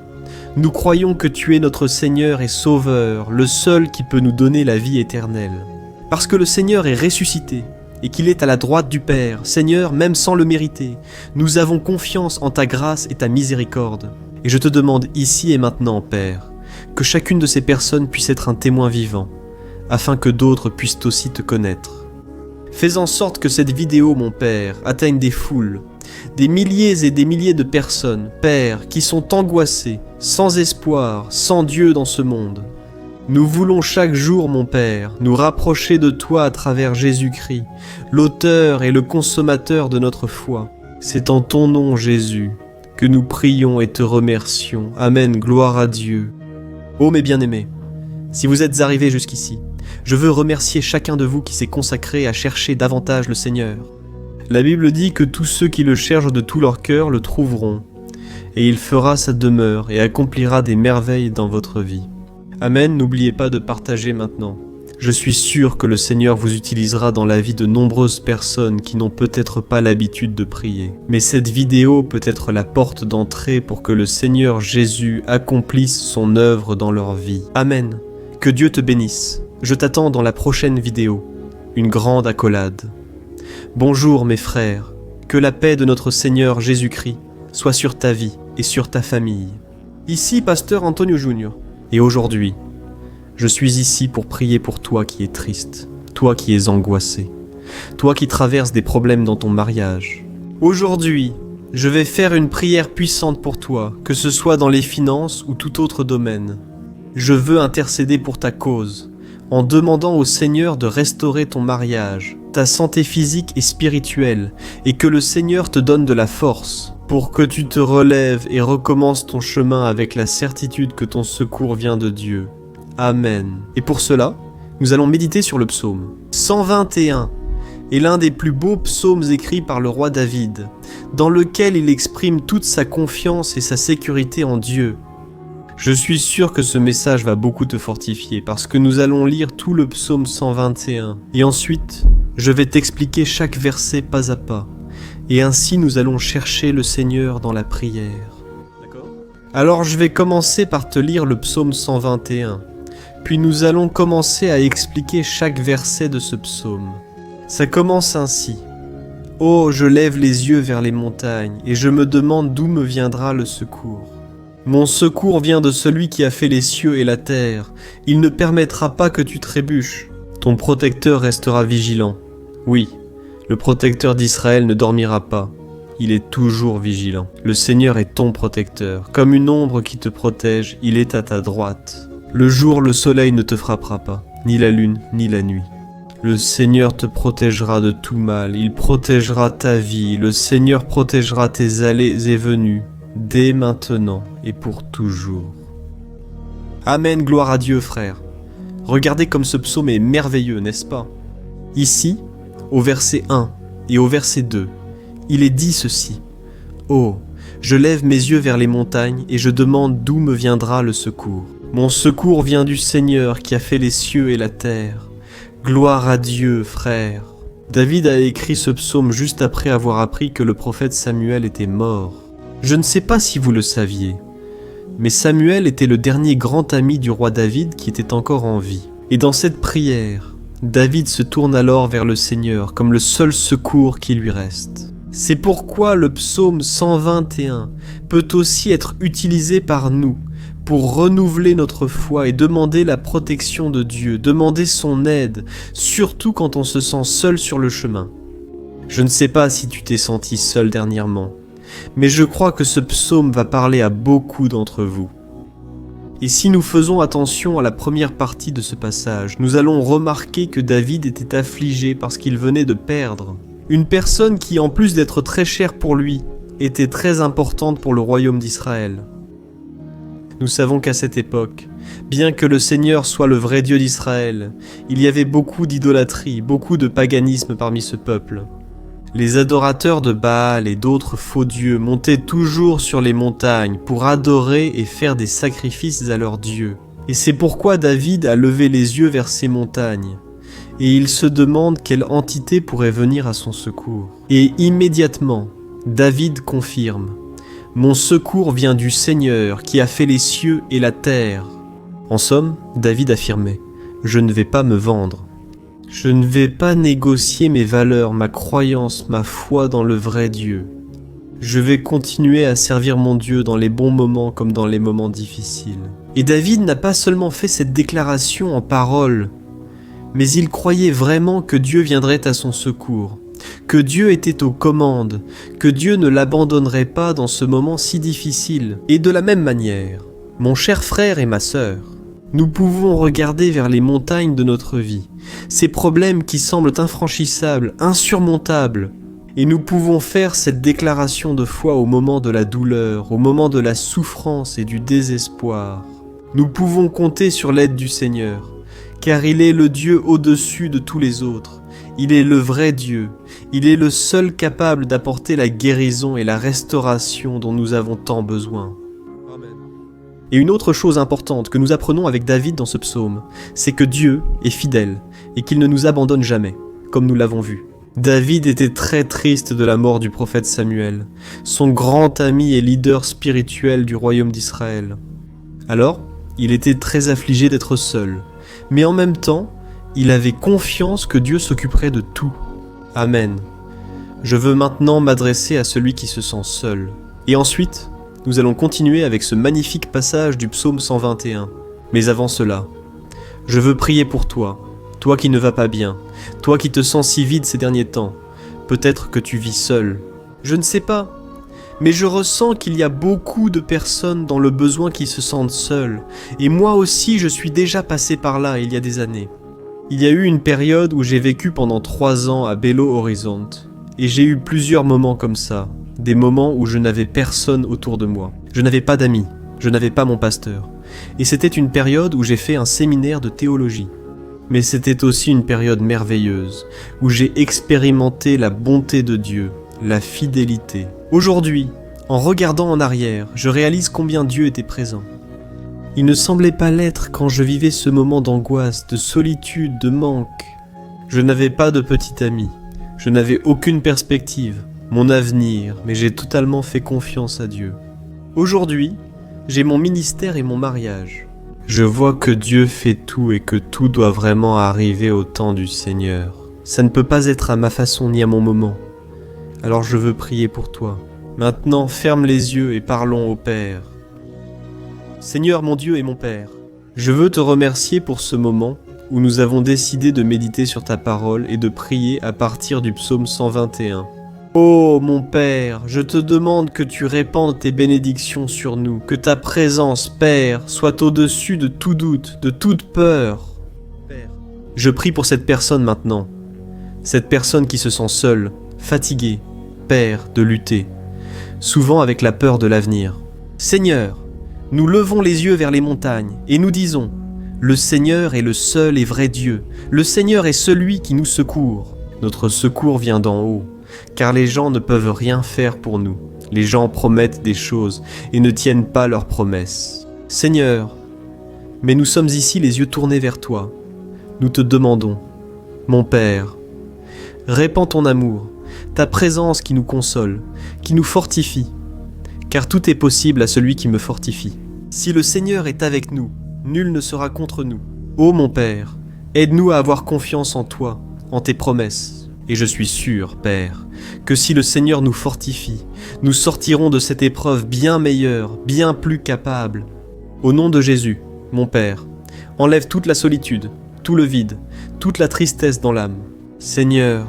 Nous croyons que tu es notre Seigneur et Sauveur, le seul qui peut nous donner la vie éternelle. Parce que le Seigneur est ressuscité et qu'il est à la droite du Père, Seigneur, même sans le mériter, nous avons confiance en ta grâce et ta miséricorde. Et je te demande ici et maintenant, Père, que chacune de ces personnes puisse être un témoin vivant, afin que d'autres puissent aussi te connaître. Fais en sorte que cette vidéo, mon Père, atteigne des foules, des milliers et des milliers de personnes, Père, qui sont angoissées, sans espoir, sans Dieu dans ce monde. Nous voulons chaque jour, mon Père, nous rapprocher de toi à travers Jésus-Christ, l'auteur et le consommateur de notre foi. C'est en ton nom, Jésus, que nous prions et te remercions. Amen, gloire à Dieu. Oh mes bien-aimés, si vous êtes arrivés jusqu'ici, je veux remercier chacun de vous qui s'est consacré à chercher davantage le Seigneur. La Bible dit que tous ceux qui le cherchent de tout leur cœur le trouveront, et il fera sa demeure et accomplira des merveilles dans votre vie. Amen, n'oubliez pas de partager maintenant. Je suis sûr que le Seigneur vous utilisera dans la vie de nombreuses personnes qui n'ont peut-être pas l'habitude de prier. Mais cette vidéo peut être la porte d'entrée pour que le Seigneur Jésus accomplisse son œuvre dans leur vie. Amen. Que Dieu te bénisse. Je t'attends dans la prochaine vidéo. Une grande accolade. Bonjour mes frères. Que la paix de notre Seigneur Jésus-Christ soit sur ta vie et sur ta famille. Ici Pasteur Antonio Junior. Et aujourd'hui, je suis ici pour prier pour toi qui es triste, toi qui es angoissé, toi qui traverses des problèmes dans ton mariage. Aujourd'hui, je vais faire une prière puissante pour toi, que ce soit dans les finances ou tout autre domaine. Je veux intercéder pour ta cause, en demandant au Seigneur de restaurer ton mariage, ta santé physique et spirituelle, et que le Seigneur te donne de la force, pour que tu te relèves et recommences ton chemin avec la certitude que ton secours vient de Dieu. Amen. Et pour cela, nous allons méditer sur le psaume 121, est l'un des plus beaux psaumes écrits par le roi David, dans lequel il exprime toute sa confiance et sa sécurité en Dieu. Je suis sûr que ce message va beaucoup te fortifier, parce que nous allons lire tout le psaume 121, et ensuite, je vais t'expliquer chaque verset pas à pas. Et ainsi nous allons chercher le Seigneur dans la prière. D'accord ? Alors je vais commencer par te lire le psaume 121, puis nous allons commencer à expliquer chaque verset de ce psaume. Ça commence ainsi. « Oh, je lève les yeux vers les montagnes, et je me demande d'où me viendra le secours. Mon secours vient de celui qui a fait les cieux et la terre. Il ne permettra pas que tu trébuches. Ton protecteur restera vigilant. Oui. Le protecteur d'Israël ne dormira pas, il est toujours vigilant. Le Seigneur est ton protecteur, comme une ombre qui te protège, il est à ta droite. Le jour, le soleil ne te frappera pas, ni la lune, ni la nuit. Le Seigneur te protégera de tout mal, il protégera ta vie, le Seigneur protégera tes allées et venues, dès maintenant et pour toujours. Amen, gloire à Dieu, frère. Regardez comme ce psaume est merveilleux, n'est-ce pas? Ici, au verset 1 et au verset 2, il est dit ceci. « Oh, je lève mes yeux vers les montagnes et je demande d'où me viendra le secours. Mon secours vient du Seigneur qui a fait les cieux et la terre. Gloire à Dieu, frère. » David a écrit ce psaume juste après avoir appris que le prophète Samuel était mort. Je ne sais pas si vous le saviez, mais Samuel était le dernier grand ami du roi David qui était encore en vie. Et dans cette prière, David se tourne alors vers le Seigneur comme le seul secours qui lui reste. C'est pourquoi le psaume 121 peut aussi être utilisé par nous pour renouveler notre foi et demander la protection de Dieu, demander son aide, surtout quand on se sent seul sur le chemin. Je ne sais pas si tu t'es senti seul dernièrement, mais je crois que ce psaume va parler à beaucoup d'entre vous. Et si nous faisons attention à la première partie de ce passage, nous allons remarquer que David était affligé parce qu'il venait de perdre une personne qui, en plus d'être très chère pour lui, était très importante pour le royaume d'Israël. Nous savons qu'à cette époque, bien que le Seigneur soit le vrai Dieu d'Israël, il y avait beaucoup d'idolâtrie, beaucoup de paganisme parmi ce peuple. Les adorateurs de Baal et d'autres faux dieux montaient toujours sur les montagnes pour adorer et faire des sacrifices à leurs dieux. Et c'est pourquoi David a levé les yeux vers ces montagnes. Et il se demande quelle entité pourrait venir à son secours. Et immédiatement, David confirme « Mon secours vient du Seigneur qui a fait les cieux et la terre. » En somme, David affirmait « Je ne vais pas me vendre. Je ne vais pas négocier mes valeurs, ma croyance, ma foi dans le vrai Dieu. Je vais continuer à servir mon Dieu dans les bons moments comme dans les moments difficiles. » Et David n'a pas seulement fait cette déclaration en paroles, mais il croyait vraiment que Dieu viendrait à son secours, que Dieu était aux commandes, que Dieu ne l'abandonnerait pas dans ce moment si difficile. Et de la même manière, mon cher frère et ma sœur, Nous pouvons regarder vers les montagnes de notre vie, ces problèmes qui semblent infranchissables, insurmontables, et nous pouvons faire cette déclaration de foi au moment de la douleur, au moment de la souffrance et du désespoir. Nous pouvons compter sur l'aide du Seigneur, car il est le Dieu au-dessus de tous les autres. Il est le vrai Dieu. Il est le seul capable d'apporter la guérison et la restauration dont nous avons tant besoin. Amen. Et une autre chose importante que nous apprenons avec David dans ce psaume, c'est que Dieu est fidèle et qu'il ne nous abandonne jamais, comme nous l'avons vu. David était très triste de la mort du prophète Samuel, son grand ami et leader spirituel du royaume d'Israël. Alors, il était très affligé d'être seul, mais en même temps, il avait confiance que Dieu s'occuperait de tout. Amen. Je veux maintenant m'adresser à celui qui se sent seul. Et ensuite, nous allons continuer avec ce magnifique passage du psaume 121. Mais avant cela, je veux prier pour toi, toi qui ne vas pas bien, toi qui te sens si vide ces derniers temps. Peut-être que tu vis seul. Je ne sais pas, mais je ressens qu'il y a beaucoup de personnes dans le besoin qui se sentent seules. Et moi aussi, je suis déjà passé par là il y a des années. Il y a eu une période où j'ai vécu pendant 3 ans à Belo Horizonte. Et j'ai eu plusieurs moments comme ça. Des moments où je n'avais personne autour de moi. Je n'avais pas d'amis. Je n'avais pas mon pasteur. Et c'était une période où j'ai fait un séminaire de théologie. Mais c'était aussi une période merveilleuse, où j'ai expérimenté la bonté de Dieu, la fidélité. Aujourd'hui, en regardant en arrière, je réalise combien Dieu était présent. Il ne semblait pas l'être quand je vivais ce moment d'angoisse, de solitude, de manque. Je n'avais pas de petit ami, je n'avais aucune perspective, mon avenir, mais j'ai totalement fait confiance à Dieu. Aujourd'hui, j'ai mon ministère et mon mariage. Je vois que Dieu fait tout et que tout doit vraiment arriver au temps du Seigneur. Ça ne peut pas être à ma façon ni à mon moment. Alors je veux prier pour toi. Maintenant, ferme les yeux et parlons au Père. Seigneur mon Dieu et mon Père, je veux te remercier pour ce moment où nous avons décidé de méditer sur ta parole et de prier à partir du psaume 121. Oh mon Père, je te demande que tu répandes tes bénédictions sur nous, que ta présence, Père, soit au-dessus de tout doute, de toute peur. Père, je prie pour cette personne maintenant, cette personne qui se sent seule, fatiguée, Père, de lutter, souvent avec la peur de l'avenir. Seigneur, nous levons les yeux vers les montagnes et nous disons, le Seigneur est le seul et vrai Dieu, le Seigneur est celui qui nous secourt. Notre secours vient d'en haut. Car les gens ne peuvent rien faire pour nous. Les gens promettent des choses et ne tiennent pas leurs promesses. Seigneur, mais nous sommes ici les yeux tournés vers toi. Nous te demandons, mon Père, répands ton amour, ta présence qui nous console, qui nous fortifie, car tout est possible à celui qui me fortifie. Si le Seigneur est avec nous, nul ne sera contre nous. Ô mon Père, aide-nous à avoir confiance en toi, en tes promesses. Et je suis sûr, Père, que si le Seigneur nous fortifie, nous sortirons de cette épreuve bien meilleure, bien plus capable. Au nom de Jésus, mon Père, enlève toute la solitude, tout le vide, toute la tristesse dans l'âme. Seigneur,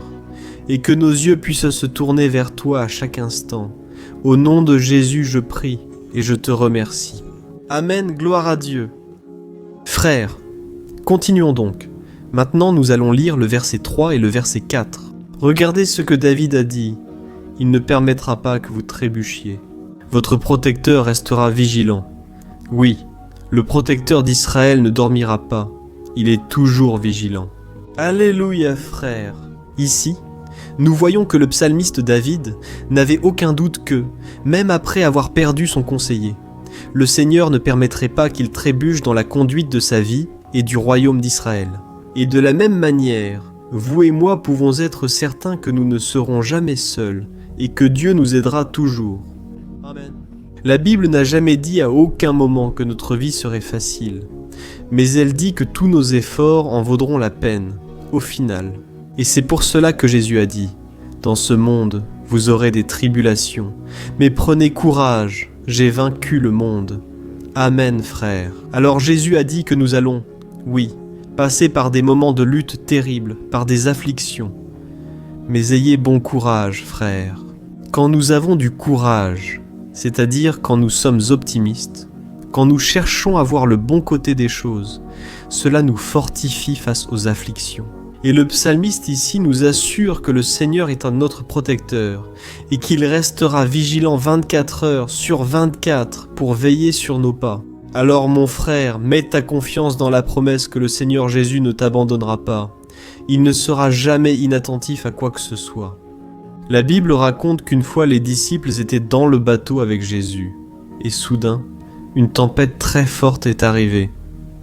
et que nos yeux puissent se tourner vers toi à chaque instant. Au nom de Jésus, je prie et je te remercie. Amen, gloire à Dieu. Frères, continuons donc. Maintenant, nous allons lire le verset 3 et le verset 4. Regardez ce que David a dit. Il ne permettra pas que vous trébuchiez. Votre protecteur restera vigilant. Oui, le protecteur d'Israël ne dormira pas. Il est toujours vigilant. Alléluia, frères. Ici, nous voyons que le psalmiste David n'avait aucun doute que, même après avoir perdu son conseiller, le Seigneur ne permettrait pas qu'il trébuche dans la conduite de sa vie et du royaume d'Israël. Et de la même manière, vous et moi pouvons être certains que nous ne serons jamais seuls et que Dieu nous aidera toujours. Amen. La Bible n'a jamais dit à aucun moment que notre vie serait facile, mais elle dit que tous nos efforts en vaudront la peine, au final. Et c'est pour cela que Jésus a dit, « Dans ce monde, vous aurez des tribulations, mais prenez courage, j'ai vaincu le monde. » Amen, frères. Alors Jésus a dit que nous allons, oui, passer par des moments de lutte terribles, par des afflictions. Mais ayez bon courage, frères. Quand nous avons du courage, c'est-à-dire quand nous sommes optimistes, quand nous cherchons à voir le bon côté des choses, cela nous fortifie face aux afflictions. Et le psalmiste ici nous assure que le Seigneur est notre protecteur et qu'il restera vigilant 24 heures sur 24 pour veiller sur nos pas. Alors mon frère, mets ta confiance dans la promesse que le Seigneur Jésus ne t'abandonnera pas. Il ne sera jamais inattentif à quoi que ce soit. La Bible raconte qu'une fois les disciples étaient dans le bateau avec Jésus. Et soudain, une tempête très forte est arrivée.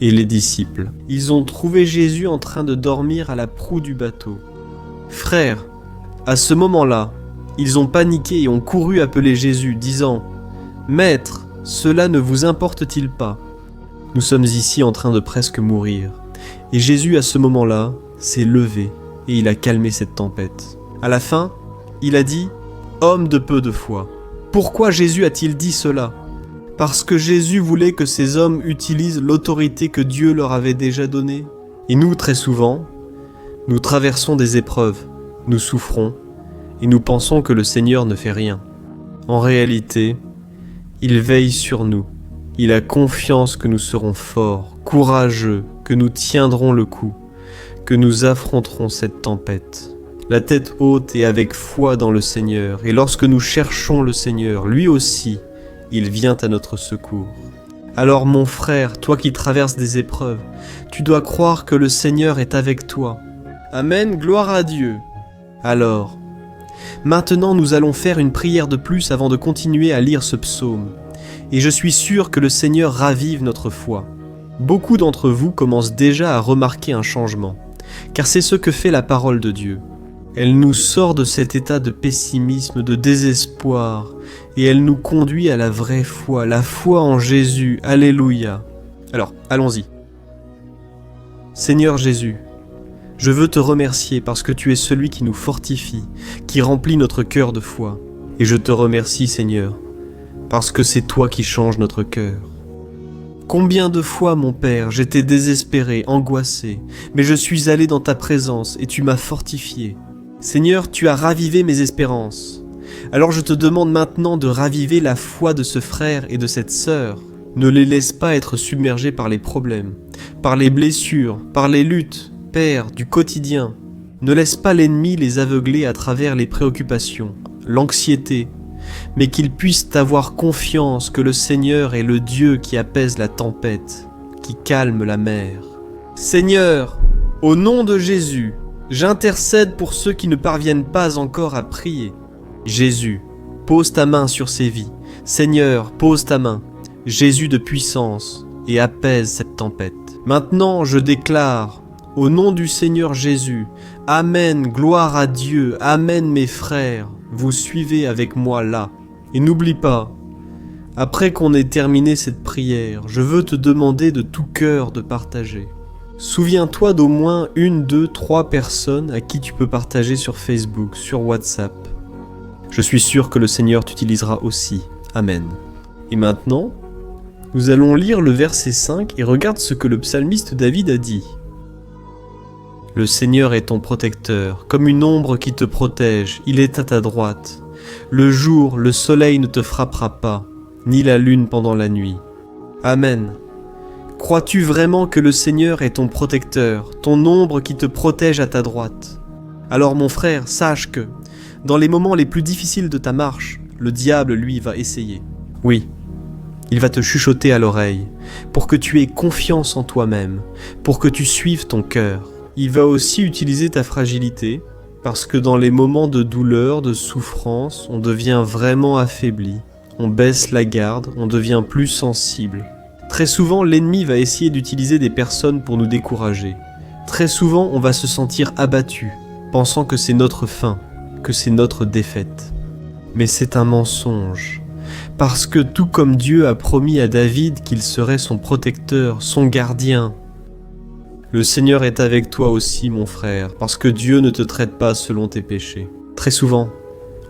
Et les disciples, ils ont trouvé Jésus en train de dormir à la proue du bateau. Frères, à ce moment-là, ils ont paniqué et ont couru appeler Jésus, disant « Maître, cela ne vous importe-t-il pas ? Nous sommes ici en train de presque mourir. » Et Jésus, à ce moment-là, s'est levé et il a calmé cette tempête. À la fin, il a dit « Homme de peu de foi ». Pourquoi Jésus a-t-il dit cela ? Parce que Jésus voulait que ces hommes utilisent l'autorité que Dieu leur avait déjà donnée. Et nous, très souvent, nous traversons des épreuves, nous souffrons, et nous pensons que le Seigneur ne fait rien. En réalité, il veille sur nous. Il a confiance que nous serons forts, courageux, que nous tiendrons le coup, que nous affronterons cette tempête. La tête haute et avec foi dans le Seigneur. Et lorsque nous cherchons le Seigneur, lui aussi, il vient à notre secours. Alors mon frère, toi qui traverses des épreuves, tu dois croire que le Seigneur est avec toi. Amen, gloire à Dieu. Alors, maintenant nous allons faire une prière de plus avant de continuer à lire ce psaume. Et je suis sûr que le Seigneur ravive notre foi. Beaucoup d'entre vous commencent déjà à remarquer un changement, car c'est ce que fait la parole de Dieu. Elle nous sort de cet état de pessimisme, de désespoir, et elle nous conduit à la vraie foi, la foi en Jésus. Alléluia. Alors, allons-y. Seigneur Jésus, je veux te remercier parce que tu es celui qui nous fortifie, qui remplit notre cœur de foi. Et je te remercie, Seigneur, parce que c'est toi qui changes notre cœur. Combien de fois, mon Père, j'étais désespéré, angoissé, mais je suis allé dans ta présence et tu m'as fortifié. Seigneur, tu as ravivé mes espérances. Alors je te demande maintenant de raviver la foi de ce frère et de cette sœur. Ne les laisse pas être submergés par les problèmes, par les blessures, par les luttes, Père, du quotidien. Ne laisse pas l'ennemi les aveugler à travers les préoccupations, l'anxiété, mais qu'ils puissent avoir confiance que le Seigneur est le Dieu qui apaise la tempête, qui calme la mer. Seigneur, au nom de Jésus, j'intercède pour ceux qui ne parviennent pas encore à prier. Jésus, pose ta main sur ces vies. Seigneur, pose ta main. Jésus de puissance, et apaise cette tempête. Maintenant, je déclare, au nom du Seigneur Jésus, Amen, gloire à Dieu, Amen mes frères, vous suivez avec moi là. Et n'oublie pas, après qu'on ait terminé cette prière, je veux te demander de tout cœur de partager. Souviens-toi d'au moins 1, 2, 3 personnes à qui tu peux partager sur Facebook, sur WhatsApp. Je suis sûr que le Seigneur t'utilisera aussi. Amen. Et maintenant, nous allons lire le verset 5 et regarde ce que le psalmiste David a dit. Le Seigneur est ton protecteur, comme une ombre qui te protège, il est à ta droite. Le jour, le soleil ne te frappera pas, ni la lune pendant la nuit. Amen. Crois-tu vraiment que le Seigneur est ton protecteur, ton ombre qui te protège à ta droite ? Alors mon frère, sache que, dans les moments les plus difficiles de ta marche, le diable, lui, va essayer. Oui, il va te chuchoter à l'oreille, pour que tu aies confiance en toi-même, pour que tu suives ton cœur. Il va aussi utiliser ta fragilité, parce que dans les moments de douleur, de souffrance, on devient vraiment affaibli, on baisse la garde, on devient plus sensible. Très souvent, l'ennemi va essayer d'utiliser des personnes pour nous décourager. Très souvent, on va se sentir abattu, pensant que c'est notre fin, que c'est notre défaite. Mais c'est un mensonge, parce que tout comme Dieu a promis à David qu'il serait son protecteur, son gardien, le Seigneur est avec toi aussi, mon frère, parce que Dieu ne te traite pas selon tes péchés. Très souvent,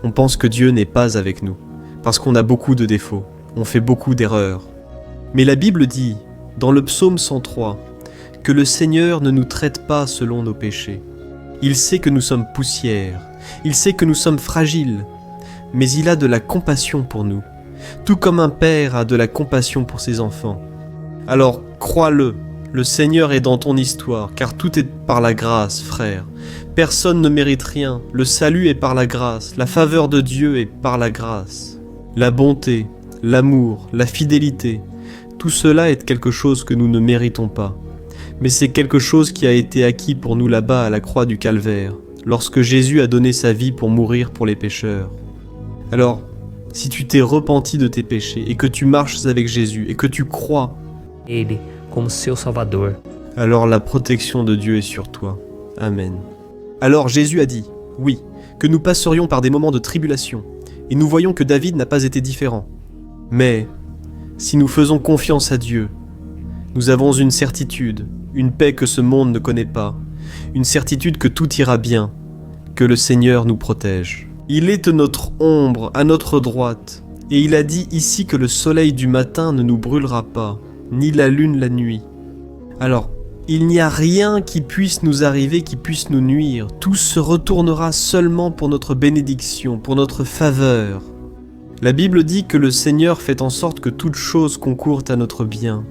on pense que Dieu n'est pas avec nous, parce qu'on a beaucoup de défauts, on fait beaucoup d'erreurs. Mais la Bible dit, dans le psaume 103, que le Seigneur ne nous traite pas selon nos péchés. Il sait que nous sommes poussière, il sait que nous sommes fragiles, mais il a de la compassion pour nous, tout comme un père a de la compassion pour ses enfants. Alors, crois-le, le Seigneur est dans ton histoire, car tout est par la grâce, frère. Personne ne mérite rien, le salut est par la grâce, la faveur de Dieu est par la grâce. La bonté, l'amour, la fidélité, tout cela est quelque chose que nous ne méritons pas. Mais c'est quelque chose qui a été acquis pour nous là-bas à la croix du Calvaire, lorsque Jésus a donné sa vie pour mourir pour les pécheurs. Alors, si tu t'es repenti de tes péchés et que tu marches avec Jésus et que tu crois, Ele como seu Salvador. alors la protection de Dieu est sur toi. Amen. Alors Jésus a dit, oui, que nous passerions par des moments de tribulation, et nous voyons que David n'a pas été différent. Mais, si nous faisons confiance à Dieu, nous avons une certitude, une paix que ce monde ne connaît pas, une certitude que tout ira bien, que le Seigneur nous protège. Il est notre ombre à notre droite, et il a dit ici que le soleil du matin ne nous brûlera pas, ni la lune la nuit. Alors, il n'y a rien qui puisse nous arriver, qui puisse nous nuire. Tout se retournera seulement pour notre bénédiction, pour notre faveur. La Bible dit que le Seigneur fait en sorte que toute chose concourt à notre bien.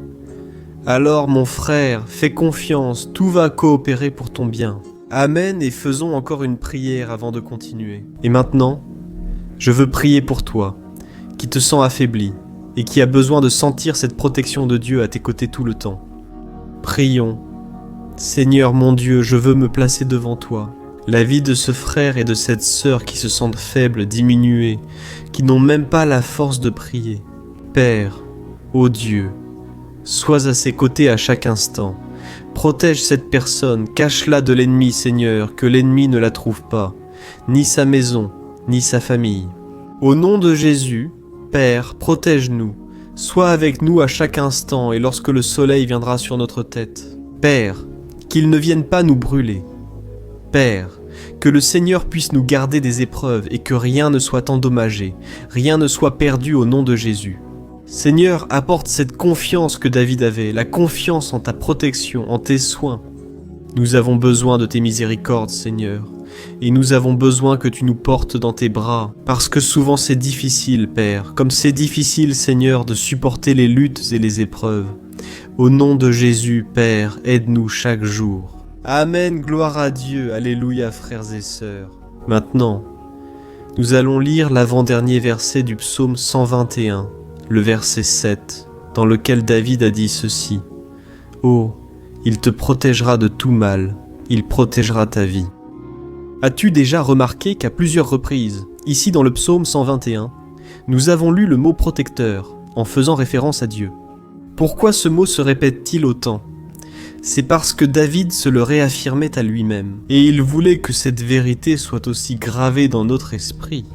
Alors, mon frère, fais confiance, tout va coopérer pour ton bien. Amen, et faisons encore une prière avant de continuer. Et maintenant, je veux prier pour toi, qui te sens affaibli, et qui a besoin de sentir cette protection de Dieu à tes côtés tout le temps. Prions. Seigneur mon Dieu, je veux me placer devant toi. La vie de ce frère et de cette sœur qui se sentent faibles, diminués, qui n'ont même pas la force de prier. Père, ô Dieu, sois à ses côtés à chaque instant. Protège cette personne, cache-la de l'ennemi, Seigneur, que l'ennemi ne la trouve pas, ni sa maison, ni sa famille. Au nom de Jésus, Père, protège-nous, sois avec nous à chaque instant et lorsque le soleil viendra sur notre tête. Père, qu'il ne vienne pas nous brûler. Père, que le Seigneur puisse nous garder des épreuves et que rien ne soit endommagé, rien ne soit perdu au nom de Jésus. Seigneur, apporte cette confiance que David avait, la confiance en ta protection, en tes soins. Nous avons besoin de tes miséricordes, Seigneur, et nous avons besoin que tu nous portes dans tes bras, parce que souvent c'est difficile, Père, comme c'est difficile, Seigneur, de supporter les luttes et les épreuves. Au nom de Jésus, Père, aide-nous chaque jour. Amen, gloire à Dieu, alléluia, frères et sœurs. Maintenant, nous allons lire l'avant-dernier verset du psaume 121. Le verset 7, dans lequel David a dit ceci. « Oh, il te protégera de tout mal, il protégera ta vie. » As-tu déjà remarqué qu'à plusieurs reprises, ici dans le psaume 121, nous avons lu le mot « protecteur » en faisant référence à Dieu. Pourquoi ce mot se répète-t-il autant ? C'est parce que David se le réaffirmait à lui-même, et il voulait que cette vérité soit aussi gravée dans notre esprit.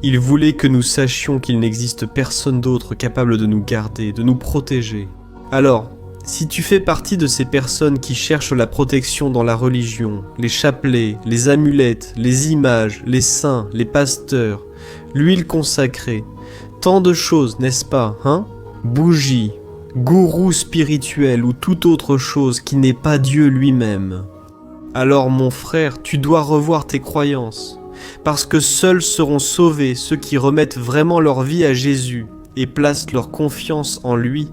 Il voulait que nous sachions qu'il n'existe personne d'autre capable de nous garder, de nous protéger. Alors, si tu fais partie de ces personnes qui cherchent la protection dans la religion, les chapelets, les amulettes, les images, les saints, les pasteurs, l'huile consacrée, tant de choses, n'est-ce pas, hein ? Bougies, gourous spirituels ou toute autre chose qui n'est pas Dieu lui-même. Alors mon frère, tu dois revoir tes croyances. Parce que seuls seront sauvés ceux qui remettent vraiment leur vie à Jésus et placent leur confiance en lui.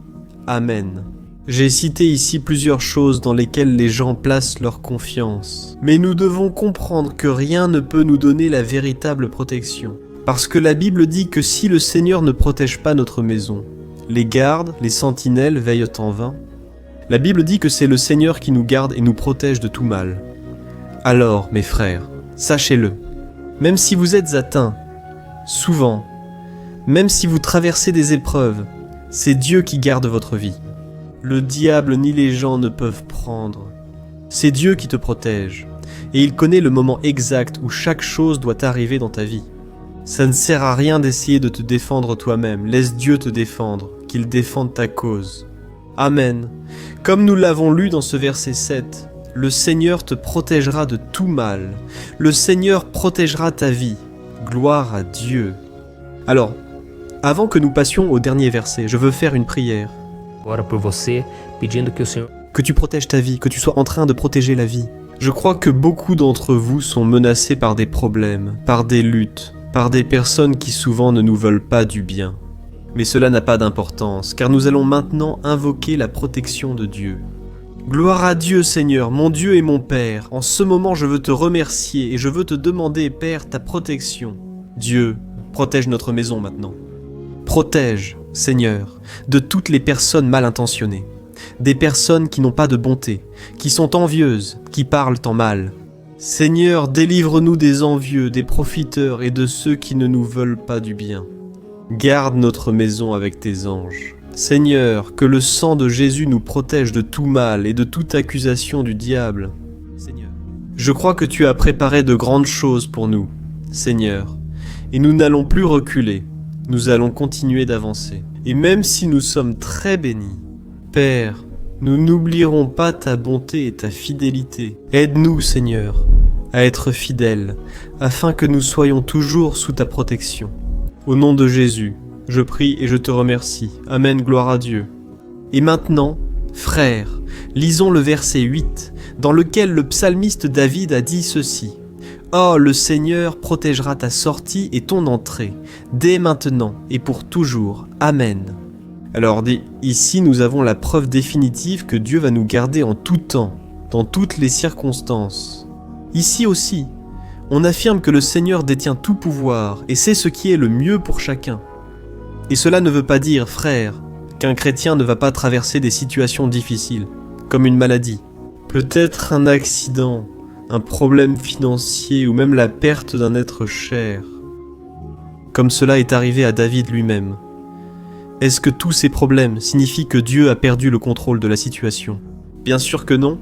Amen. J'ai cité ici plusieurs choses dans lesquelles les gens placent leur confiance. Mais nous devons comprendre que rien ne peut nous donner la véritable protection. Parce que la Bible dit que si le Seigneur ne protège pas notre maison, les gardes, les sentinelles veillent en vain. La Bible dit que c'est le Seigneur qui nous garde et nous protège de tout mal. Alors, mes frères, sachez-le. Même si vous êtes atteints, souvent, même si vous traversez des épreuves, c'est Dieu qui garde votre vie. Le diable ni les gens ne peuvent prendre. C'est Dieu qui te protège, et il connaît le moment exact où chaque chose doit arriver dans ta vie. Ça ne sert à rien d'essayer de te défendre toi-même, laisse Dieu te défendre, qu'il défende ta cause. Amen. Comme nous l'avons lu dans ce verset 7, le Seigneur te protégera de tout mal. Le Seigneur protégera ta vie. Gloire à Dieu. Alors, avant que nous passions au dernier verset, je veux faire une prière. Agora por você, pedindo que o Senhor Que tu protèges ta vie, que tu sois en train de protéger la vie. Je crois que beaucoup d'entre vous sont menacés par des problèmes, par des luttes, par des personnes qui souvent ne nous veulent pas du bien. Mais cela n'a pas d'importance, car nous allons maintenant invoquer la protection de Dieu. Gloire à Dieu, Seigneur, mon Dieu et mon Père. En ce moment, je veux te remercier et je veux te demander, Père, ta protection. Dieu, protège notre maison maintenant. Protège, Seigneur, de toutes les personnes mal intentionnées. Des personnes qui n'ont pas de bonté, qui sont envieuses, qui parlent en mal. Seigneur, délivre-nous des envieux, des profiteurs et de ceux qui ne nous veulent pas du bien. Garde notre maison avec tes anges. Seigneur, que le sang de Jésus nous protège de tout mal et de toute accusation du diable. Seigneur, je crois que tu as préparé de grandes choses pour nous, Seigneur, et nous n'allons plus reculer, nous allons continuer d'avancer. Et même si nous sommes très bénis, Père, nous n'oublierons pas ta bonté et ta fidélité. Aide-nous, Seigneur, à être fidèles, afin que nous soyons toujours sous ta protection. Au nom de Jésus, je prie et je te remercie. Amen, gloire à Dieu. Et maintenant, frères, lisons le verset 8, dans lequel le psalmiste David a dit ceci. « Oh, le Seigneur protégera ta sortie et ton entrée, dès maintenant et pour toujours. Amen. » Alors ici, nous avons la preuve définitive que Dieu va nous garder en tout temps, dans toutes les circonstances. Ici aussi, on affirme que le Seigneur détient tout pouvoir et sait ce qui est le mieux pour chacun. Et cela ne veut pas dire, frère, qu'un chrétien ne va pas traverser des situations difficiles, comme une maladie, peut-être un accident, un problème financier ou même la perte d'un être cher, comme cela est arrivé à David lui-même. Est-ce que tous ces problèmes signifient que Dieu a perdu le contrôle de la situation? Bien sûr que non.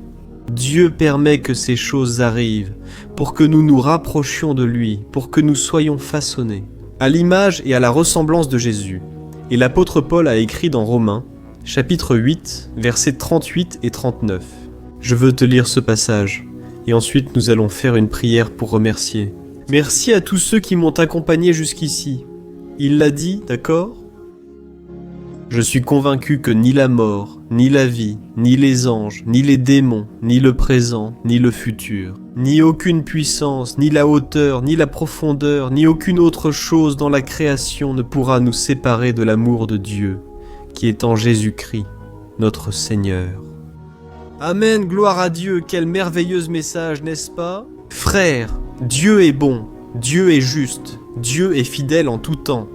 Dieu permet que ces choses arrivent pour que nous nous rapprochions de lui, pour que nous soyons façonnés à l'image et à la ressemblance de Jésus. Et l'apôtre Paul a écrit dans Romains, chapitre 8, versets 38 et 39. Je veux te lire ce passage, et ensuite nous allons faire une prière pour remercier. Merci à tous ceux qui m'ont accompagné jusqu'ici. Il l'a dit, d'accord ? Je suis convaincu que ni la mort, ni la vie, ni les anges, ni les démons, ni le présent, ni le futur, ni aucune puissance, ni la hauteur, ni la profondeur, ni aucune autre chose dans la création ne pourra nous séparer de l'amour de Dieu, qui est en Jésus-Christ, notre Seigneur. Amen, gloire à Dieu, quel merveilleux message, n'est-ce pas? Frères, Dieu est bon, Dieu est juste, Dieu est fidèle en tout temps.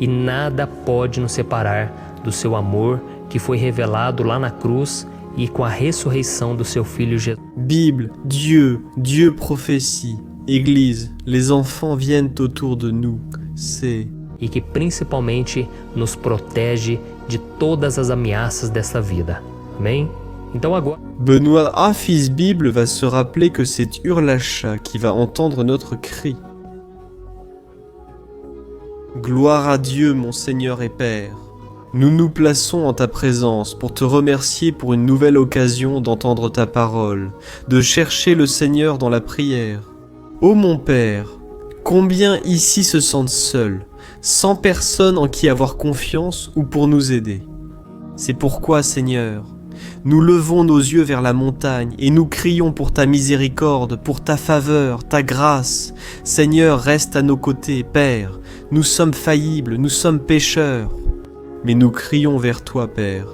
E nada pode nos separar do seu amor que foi revelado lá na cruz e com a ressurreição do seu Filho Jesus. Bible, Dieu, Dieu prophétie, Église, les enfants viennent autour de nous, c'est... E que principalmente nos protege de todas as ameaças dessa vida. Amém? Então agora... Benoît Hafiz Bible va se rappeler que c'est Urlacha qui va entendre notre cri. Gloire à Dieu, mon Seigneur et Père. Nous nous plaçons en ta présence pour te remercier pour une nouvelle occasion d'entendre ta parole, de chercher le Seigneur dans la prière. Ô mon Père, combien ici se sentent seuls, sans personne en qui avoir confiance ou pour nous aider. C'est pourquoi, Seigneur, nous levons nos yeux vers la montagne et nous crions pour ta miséricorde, pour ta faveur, ta grâce. Seigneur, reste à nos côtés, Père. Nous sommes faillibles, nous sommes pécheurs. Mais nous crions vers toi, Père,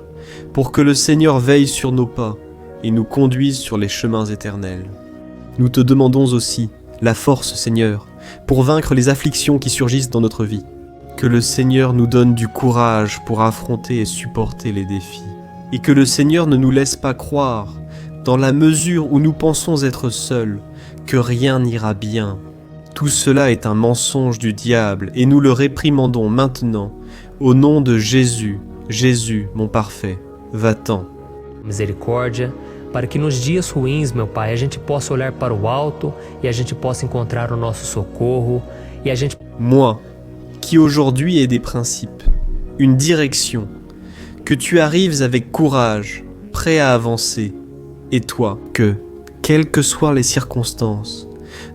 pour que le Seigneur veille sur nos pas et nous conduise sur les chemins éternels. Nous te demandons aussi la force, Seigneur, pour vaincre les afflictions qui surgissent dans notre vie. Que le Seigneur nous donne du courage pour affronter et supporter les défis. Et que le Seigneur ne nous laisse pas croire, dans la mesure où nous pensons être seuls, que rien n'ira bien. Tout cela est un mensonge du diable et nous le réprimandons maintenant, au nom de Jésus, Jésus, mon parfait, va-t'en. Misericórdia, para que nos dias ruins, meu Pai, a gente possa olhar para o alto e a gente possa encontrar o nosso socorro e a gente... Moi, qui aujourd'hui ai des principes, une direction, que tu arrives avec courage, prêt à avancer, et toi, que, quelles que soient les circonstances,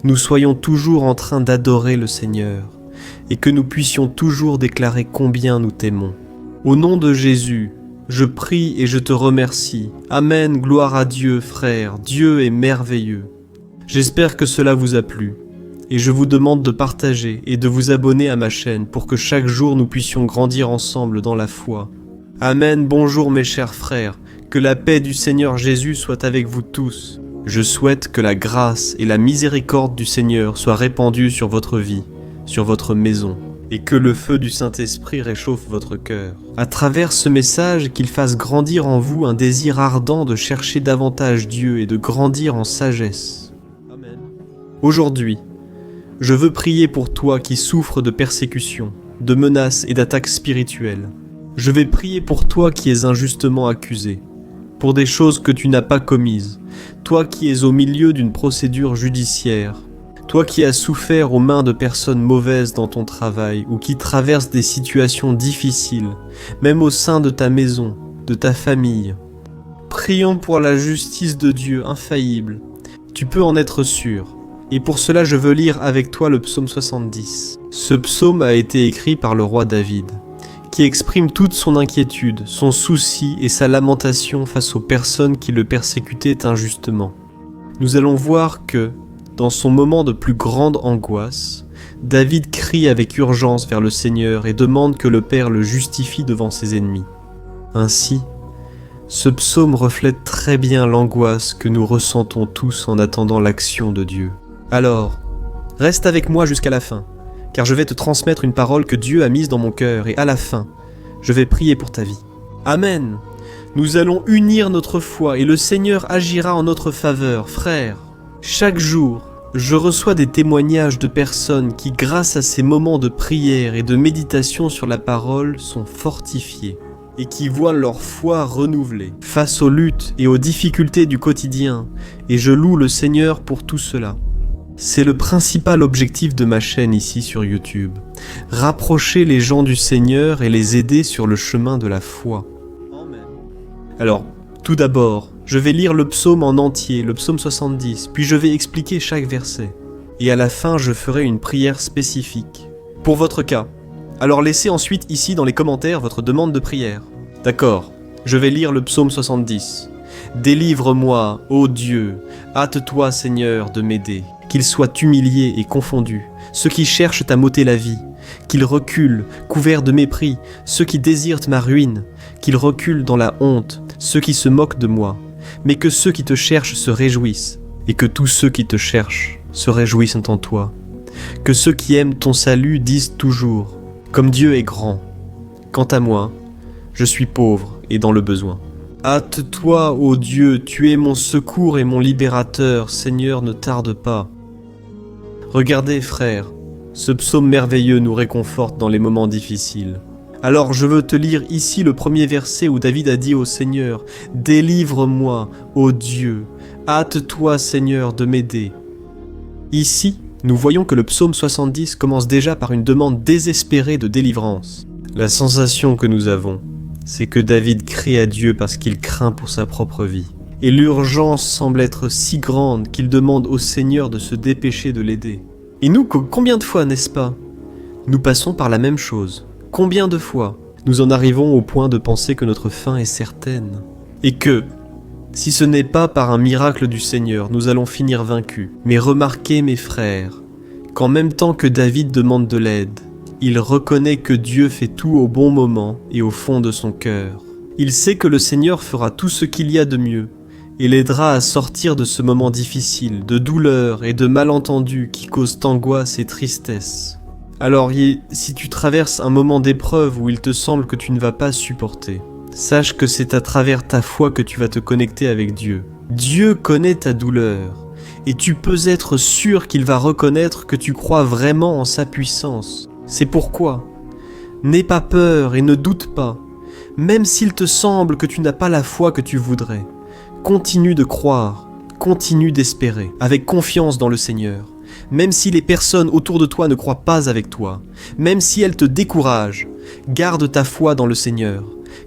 nous soyons toujours en train d'adorer le Seigneur, et que nous puissions toujours déclarer combien nous t'aimons. Au nom de Jésus, je prie et je te remercie. Amen, gloire à Dieu, frères, Dieu est merveilleux. J'espère que cela vous a plu. et je vous demande de partager et de vous abonner à ma chaîne pour que chaque jour nous puissions grandir ensemble dans la foi. Amen, bonjour mes chers frères, que la paix du Seigneur Jésus soit avec vous tous. Je souhaite que la grâce et la miséricorde du Seigneur soient répandues sur votre vie, sur votre maison, et que le feu du Saint-Esprit réchauffe votre cœur. À travers ce message, qu'il fasse grandir en vous un désir ardent de chercher davantage Dieu et de grandir en sagesse. Amen. Aujourd'hui, je veux prier pour toi qui souffres de persécutions, de menaces et d'attaques spirituelles. Je vais prier pour toi qui es injustement accusé, pour des choses que tu n'as pas commises, toi qui es au milieu d'une procédure judiciaire, toi qui as souffert aux mains de personnes mauvaises dans ton travail ou qui traverses des situations difficiles, même au sein de ta maison, de ta famille. Prions pour la justice de Dieu infaillible. Tu peux en être sûr. Et pour cela, je veux lire avec toi le psaume 70. Ce psaume a été écrit par le roi David, qui exprime toute son inquiétude, son souci et sa lamentation face aux personnes qui le persécutaient injustement. Nous allons voir que, dans son moment de plus grande angoisse, David crie avec urgence vers le Seigneur et demande que le Père le justifie devant ses ennemis. Ainsi, ce psaume reflète très bien l'angoisse que nous ressentons tous en attendant l'action de Dieu. Alors, reste avec moi jusqu'à la fin, car je vais te transmettre une parole que Dieu a mise dans mon cœur, et à la fin, je vais prier pour ta vie. Amen. Nous allons unir notre foi, et le Seigneur agira en notre faveur, frères. Chaque jour, je reçois des témoignages de personnes qui, grâce à ces moments de prière et de méditation sur la parole, sont fortifiées, et qui voient leur foi renouvelée face aux luttes et aux difficultés du quotidien, et je loue le Seigneur pour tout cela. C'est le principal objectif de ma chaîne ici sur YouTube, rapprocher les gens du Seigneur et les aider sur le chemin de la foi. Alors, tout d'abord, je vais lire le psaume en entier, le psaume 70, puis je vais expliquer chaque verset. Et à la fin, je ferai une prière spécifique. Pour votre cas. Alors laissez ensuite ici dans les commentaires votre demande de prière. D'accord, je vais lire le psaume 70. Délivre-moi, ô Dieu, hâte-toi Seigneur de m'aider. Qu'ils soient humiliés et confondus, ceux qui cherchent à m'ôter la vie, qu'ils reculent, couverts de mépris, ceux qui désirent ma ruine, qu'ils reculent dans la honte, ceux qui se moquent de moi, mais que ceux qui te cherchent se réjouissent, et que tous ceux qui te cherchent se réjouissent en toi. Que ceux qui aiment ton salut disent toujours, comme Dieu est grand. Quant à moi, je suis pauvre et dans le besoin. Hâte-toi, ô Dieu, tu es mon secours et mon libérateur, Seigneur, ne tarde pas. Regardez, frères, ce psaume merveilleux nous réconforte dans les moments difficiles. Alors je veux te lire ici le premier verset où David a dit au Seigneur « Délivre-moi, ô Dieu, hâte-toi, Seigneur, de m'aider. » Ici, nous voyons que le psaume 70 commence déjà par une demande désespérée de délivrance. La sensation que nous avons, c'est que David crie à Dieu parce qu'il craint pour sa propre vie. Et l'urgence semble être si grande qu'il demande au Seigneur de se dépêcher de l'aider. Et nous, combien de fois, n'est-ce pas? Nous passons par la même chose. Combien de fois nous en arrivons au point de penser que notre fin est certaine? Et que, si ce n'est pas par un miracle du Seigneur, nous allons finir vaincus. Mais remarquez, mes frères, qu'en même temps que David demande de l'aide, il reconnaît que Dieu fait tout au bon moment et au fond de son cœur. Il sait que le Seigneur fera tout ce qu'il y a de mieux et l'aidera à sortir de ce moment difficile, de douleur et de malentendus qui causent angoisse et tristesse. Alors, si tu traverses un moment d'épreuve où il te semble que tu ne vas pas supporter, sache que c'est à travers ta foi que tu vas te connecter avec Dieu. Dieu connaît ta douleur et tu peux être sûr qu'il va reconnaître que tu crois vraiment en sa puissance. C'est pourquoi, n'aie pas peur et ne doute pas, même s'il te semble que tu n'as pas la foi que tu voudrais. Continue de croire, continue d'espérer, avec confiance dans le Seigneur. Même si les personnes autour de toi ne croient pas avec toi, même si elles te découragent, garde ta foi dans le Seigneur,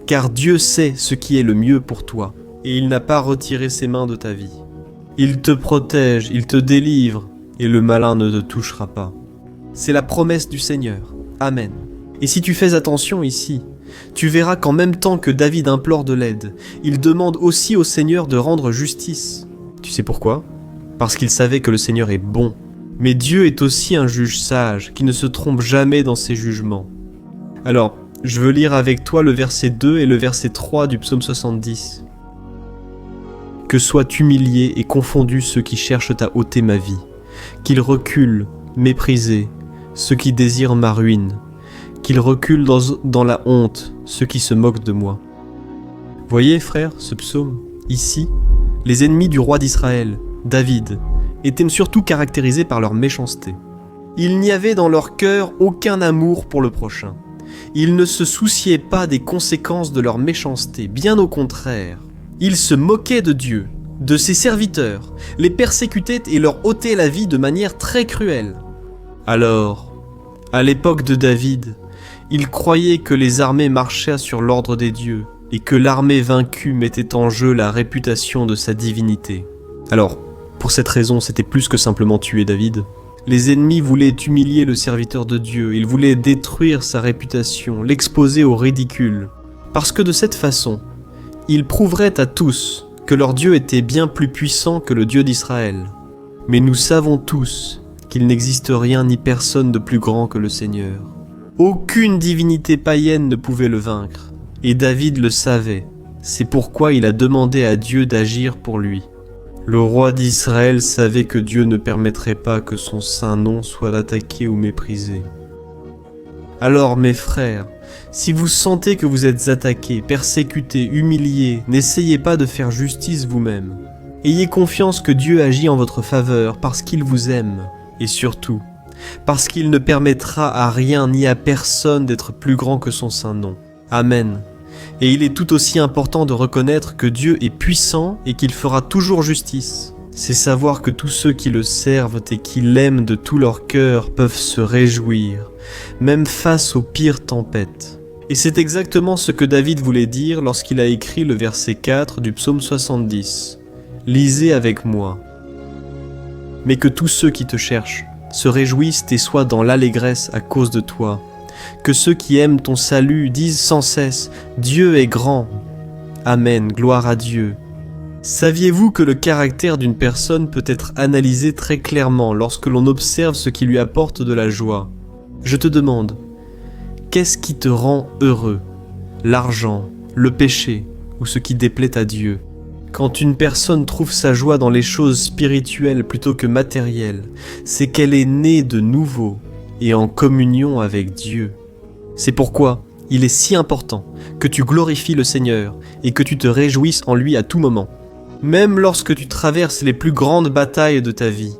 car Dieu sait ce qui est le mieux pour toi, et il n'a pas retiré ses mains de ta vie. Il te protège, il te délivre, et le malin ne te touchera pas. C'est la promesse du Seigneur. Amen. Et si tu fais attention ici, tu verras qu'en même temps que David implore de l'aide, il demande aussi au Seigneur de rendre justice. Tu sais pourquoi? Parce qu'il savait que le Seigneur est bon. Mais Dieu est aussi un juge sage, qui ne se trompe jamais dans ses jugements. Alors, je veux lire avec toi le verset 2 et le verset 3 du psaume 70. « Que soient humiliés et confondus ceux qui cherchent à ôter ma vie, qu'ils reculent, méprisés, ceux qui désirent ma ruine, qu'ils reculent dans la honte, ceux qui se moquent de moi. » Voyez, frères, ce psaume, ici, les ennemis du roi d'Israël, David, étaient surtout caractérisés par leur méchanceté. Il n'y avait dans leur cœur aucun amour pour le prochain. Ils ne se souciaient pas des conséquences de leur méchanceté, bien au contraire. Ils se moquaient de Dieu, de ses serviteurs, les persécutaient et leur ôtaient la vie de manière très cruelle. Alors, à l'époque de David, ils croyaient que les armées marchaient sur l'ordre des dieux et que l'armée vaincue mettait en jeu la réputation de sa divinité. Alors, pour cette raison, c'était plus que simplement tuer David. Les ennemis voulaient humilier le serviteur de Dieu, ils voulaient détruire sa réputation, l'exposer au ridicule. Parce que de cette façon, ils prouveraient à tous que leur Dieu était bien plus puissant que le Dieu d'Israël. Mais nous savons tous qu'il n'existe rien ni personne de plus grand que le Seigneur. Aucune divinité païenne ne pouvait le vaincre, et David le savait. C'est pourquoi il a demandé à Dieu d'agir pour lui. Le roi d'Israël savait que Dieu ne permettrait pas que son saint nom soit attaqué ou méprisé. Alors mes frères, si vous sentez que vous êtes attaqués, persécutés, humiliés, n'essayez pas de faire justice vous-même. Ayez confiance que Dieu agit en votre faveur parce qu'il vous aime, et surtout, parce qu'il ne permettra à rien ni à personne d'être plus grand que son saint nom. Amen. Et il est tout aussi important de reconnaître que Dieu est puissant et qu'il fera toujours justice. C'est savoir que tous ceux qui le servent et qui l'aiment de tout leur cœur peuvent se réjouir, même face aux pires tempêtes. Et c'est exactement ce que David voulait dire lorsqu'il a écrit le verset 4 du psaume 70. Lisez avec moi. Mais que tous ceux qui te cherchent se réjouissent et soient dans l'allégresse à cause de toi. Que ceux qui aiment ton salut disent sans cesse « Dieu est grand ». Amen, gloire à Dieu. Saviez-vous que le caractère d'une personne peut être analysé très clairement lorsque l'on observe ce qui lui apporte de la joie? Je te demande, qu'est-ce qui te rend heureux? L'argent, le péché ou ce qui déplaît à Dieu? Quand une personne trouve sa joie dans les choses spirituelles plutôt que matérielles, c'est qu'elle est née de nouveau et en communion avec Dieu. C'est pourquoi il est si important que tu glorifies le Seigneur et que tu te réjouisses en lui à tout moment. Même lorsque tu traverses les plus grandes batailles de ta vie,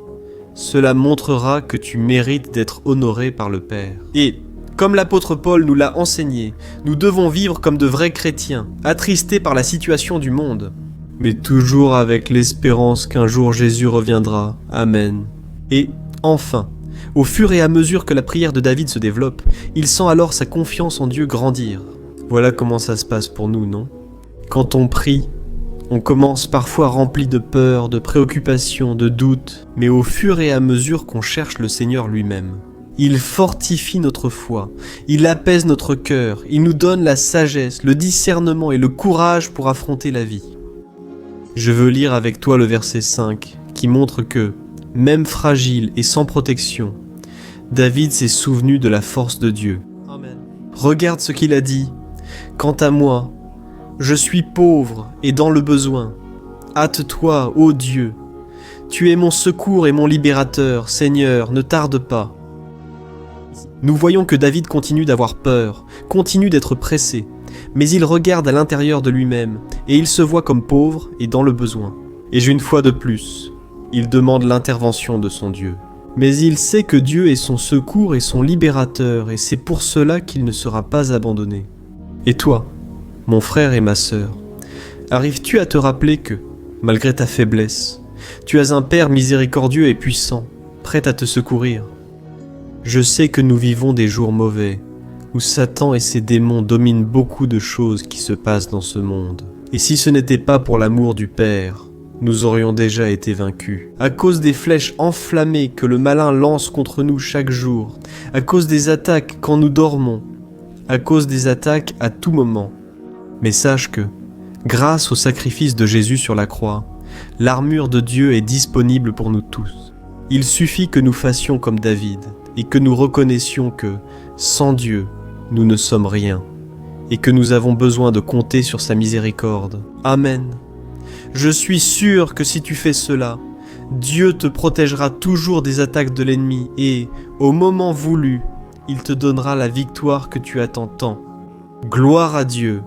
cela montrera que tu mérites d'être honoré par le Père. Et, comme l'apôtre Paul nous l'a enseigné, nous devons vivre comme de vrais chrétiens, attristés par la situation du monde, mais toujours avec l'espérance qu'un jour Jésus reviendra. Amen. Et, enfin, au fur et à mesure que la prière de David se développe, il sent alors sa confiance en Dieu grandir. Voilà comment ça se passe pour nous, non? Quand on prie, on commence parfois rempli de peur, de préoccupations, de doutes, mais au fur et à mesure qu'on cherche le Seigneur lui-même, il fortifie notre foi, il apaise notre cœur, il nous donne la sagesse, le discernement et le courage pour affronter la vie. Je veux lire avec toi le verset 5, qui montre que, même fragile et sans protection, David s'est souvenu de la force de Dieu. Amen. Regarde ce qu'il a dit. « Quant à moi, je suis pauvre et dans le besoin. Hâte-toi, ô Dieu. Tu es mon secours et mon libérateur. Seigneur, ne tarde pas. » Nous voyons que David continue d'avoir peur, continue d'être pressé, mais il regarde à l'intérieur de lui-même et il se voit comme pauvre et dans le besoin. Et une fois de plus, il demande l'intervention de son Dieu. Mais il sait que Dieu est son secours et son libérateur, et c'est pour cela qu'il ne sera pas abandonné. Et toi, mon frère et ma sœur, arrives-tu à te rappeler que, malgré ta faiblesse, tu as un Père miséricordieux et puissant, prêt à te secourir? Je sais que nous vivons des jours mauvais, où Satan et ses démons dominent beaucoup de choses qui se passent dans ce monde. Et si ce n'était pas pour l'amour du Père, nous aurions déjà été vaincus. À cause des flèches enflammées que le malin lance contre nous chaque jour, à cause des attaques quand nous dormons, à cause des attaques à tout moment. Mais sache que, grâce au sacrifice de Jésus sur la croix, l'armure de Dieu est disponible pour nous tous. Il suffit que nous fassions comme David et que nous reconnaissions que, sans Dieu, nous ne sommes rien et que nous avons besoin de compter sur sa miséricorde. Amen. Je suis sûr que si tu fais cela, Dieu te protégera toujours des attaques de l'ennemi et, au moment voulu, il te donnera la victoire que tu attends tant. Gloire à Dieu.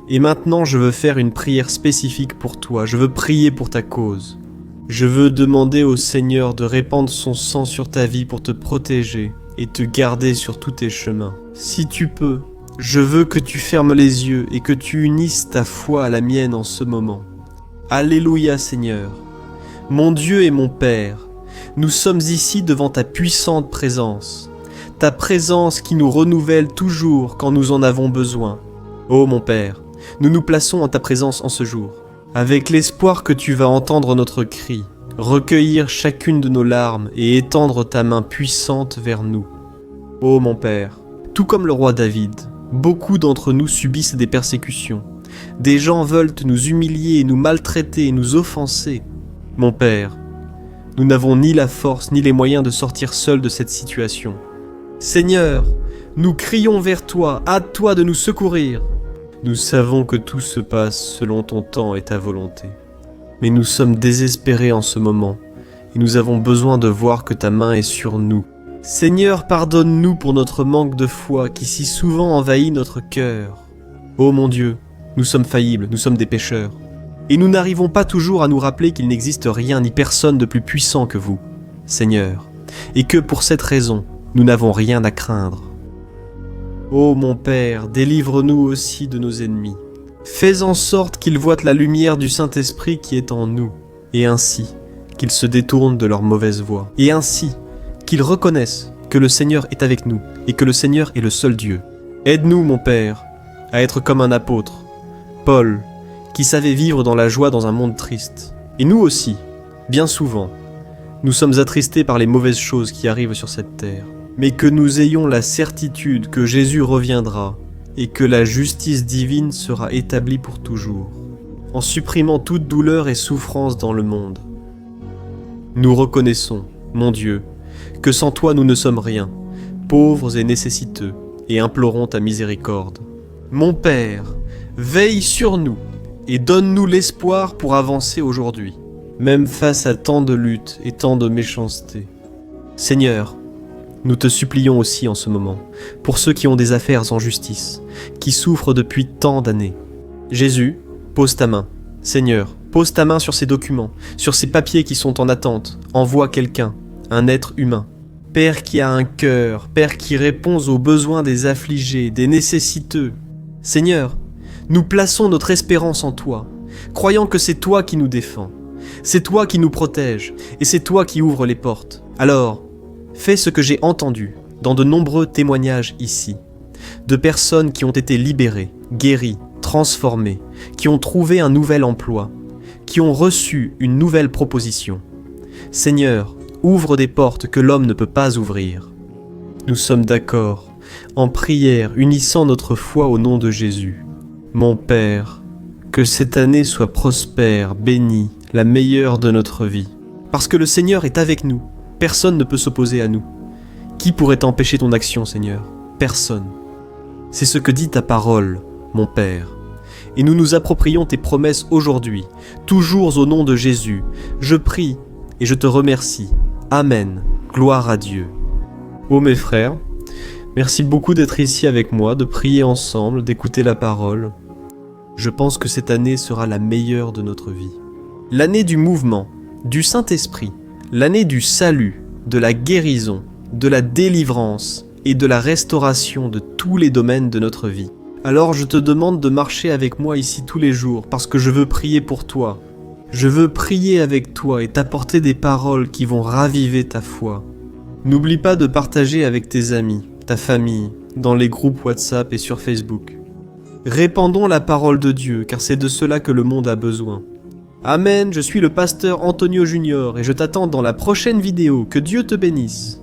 Et maintenant, je veux faire une prière spécifique pour toi. Je veux prier pour ta cause. Je veux demander au Seigneur de répandre son sang sur ta vie pour te protéger et te garder sur tous tes chemins. Si tu peux, je veux que tu fermes les yeux et que tu unisses ta foi à la mienne en ce moment. Alléluia Seigneur. Mon Dieu et mon Père, nous sommes ici devant ta puissante présence. Ta présence qui nous renouvelle toujours quand nous en avons besoin. Ô mon Père, nous nous plaçons en ta présence en ce jour, avec l'espoir que tu vas entendre notre cri, recueillir chacune de nos larmes et étendre ta main puissante vers nous. Ô mon Père, tout comme le roi David, beaucoup d'entre nous subissent des persécutions. Des gens veulent nous humilier, nous maltraiter, nous offenser. Mon Père, nous n'avons ni la force ni les moyens de sortir seuls de cette situation. Seigneur, nous crions vers toi, à toi de nous secourir. Nous savons que tout se passe selon ton temps et ta volonté. Mais nous sommes désespérés en ce moment, et nous avons besoin de voir que ta main est sur nous. Seigneur, pardonne-nous pour notre manque de foi qui si souvent envahit notre cœur. Ô mon Dieu, nous sommes faillibles, nous sommes des pécheurs. Et nous n'arrivons pas toujours à nous rappeler qu'il n'existe rien ni personne de plus puissant que vous, Seigneur, et que pour cette raison, nous n'avons rien à craindre. Ô mon Père, délivre-nous aussi de nos ennemis. Fais en sorte qu'ils voient la lumière du Saint-Esprit qui est en nous, et ainsi qu'ils se détournent de leur mauvaise voie, et ainsi qu'ils reconnaissent que le Seigneur est avec nous, et que le Seigneur est le seul Dieu. Aide-nous, mon Père, à être comme un apôtre, Paul, qui savait vivre dans la joie dans un monde triste. Et nous aussi, bien souvent, nous sommes attristés par les mauvaises choses qui arrivent sur cette terre, mais que nous ayons la certitude que Jésus reviendra et que la justice divine sera établie pour toujours, en supprimant toute douleur et souffrance dans le monde. Nous reconnaissons, mon Dieu, que sans toi nous ne sommes rien, pauvres et nécessiteux, et implorons ta miséricorde. Mon Père, veille sur nous et donne-nous l'espoir pour avancer aujourd'hui, même face à tant de luttes et tant de méchanceté. Seigneur, nous te supplions aussi en ce moment, pour ceux qui ont des affaires en justice, qui souffrent depuis tant d'années. Jésus, pose ta main. Seigneur, pose ta main sur ces documents, sur ces papiers qui sont en attente. Envoie quelqu'un, un être humain. Père qui a un cœur, Père qui répond aux besoins des affligés, des nécessiteux. Seigneur, nous plaçons notre espérance en toi, croyant que c'est toi qui nous défends, c'est toi qui nous protèges, et c'est toi qui ouvres les portes. Alors, fais ce que j'ai entendu dans de nombreux témoignages ici, de personnes qui ont été libérées, guéries, transformées, qui ont trouvé un nouvel emploi, qui ont reçu une nouvelle proposition. Seigneur, ouvre des portes que l'homme ne peut pas ouvrir. Nous sommes d'accord, en prière, unissant notre foi au nom de Jésus. Mon Père, que cette année soit prospère, bénie, la meilleure de notre vie. Parce que le Seigneur est avec nous, personne ne peut s'opposer à nous. Qui pourrait empêcher ton action, Seigneur? Personne. C'est ce que dit ta parole, mon Père. Et nous nous approprions tes promesses aujourd'hui, toujours au nom de Jésus. Je prie et je te remercie. Amen. Gloire à Dieu. Ô mes frères, merci beaucoup d'être ici avec moi, de prier ensemble, d'écouter la parole. Je pense que cette année sera la meilleure de notre vie. L'année du mouvement, du Saint-Esprit, l'année du salut, de la guérison, de la délivrance et de la restauration de tous les domaines de notre vie. Alors je te demande de marcher avec moi ici tous les jours parce que je veux prier pour toi. Je veux prier avec toi et t'apporter des paroles qui vont raviver ta foi. N'oublie pas de partager avec tes amis, ta famille, dans les groupes WhatsApp et sur Facebook. Répandons la parole de Dieu, car c'est de cela que le monde a besoin. Amen, je suis le pasteur Antonio Junior et je t'attends dans la prochaine vidéo. Que Dieu te bénisse.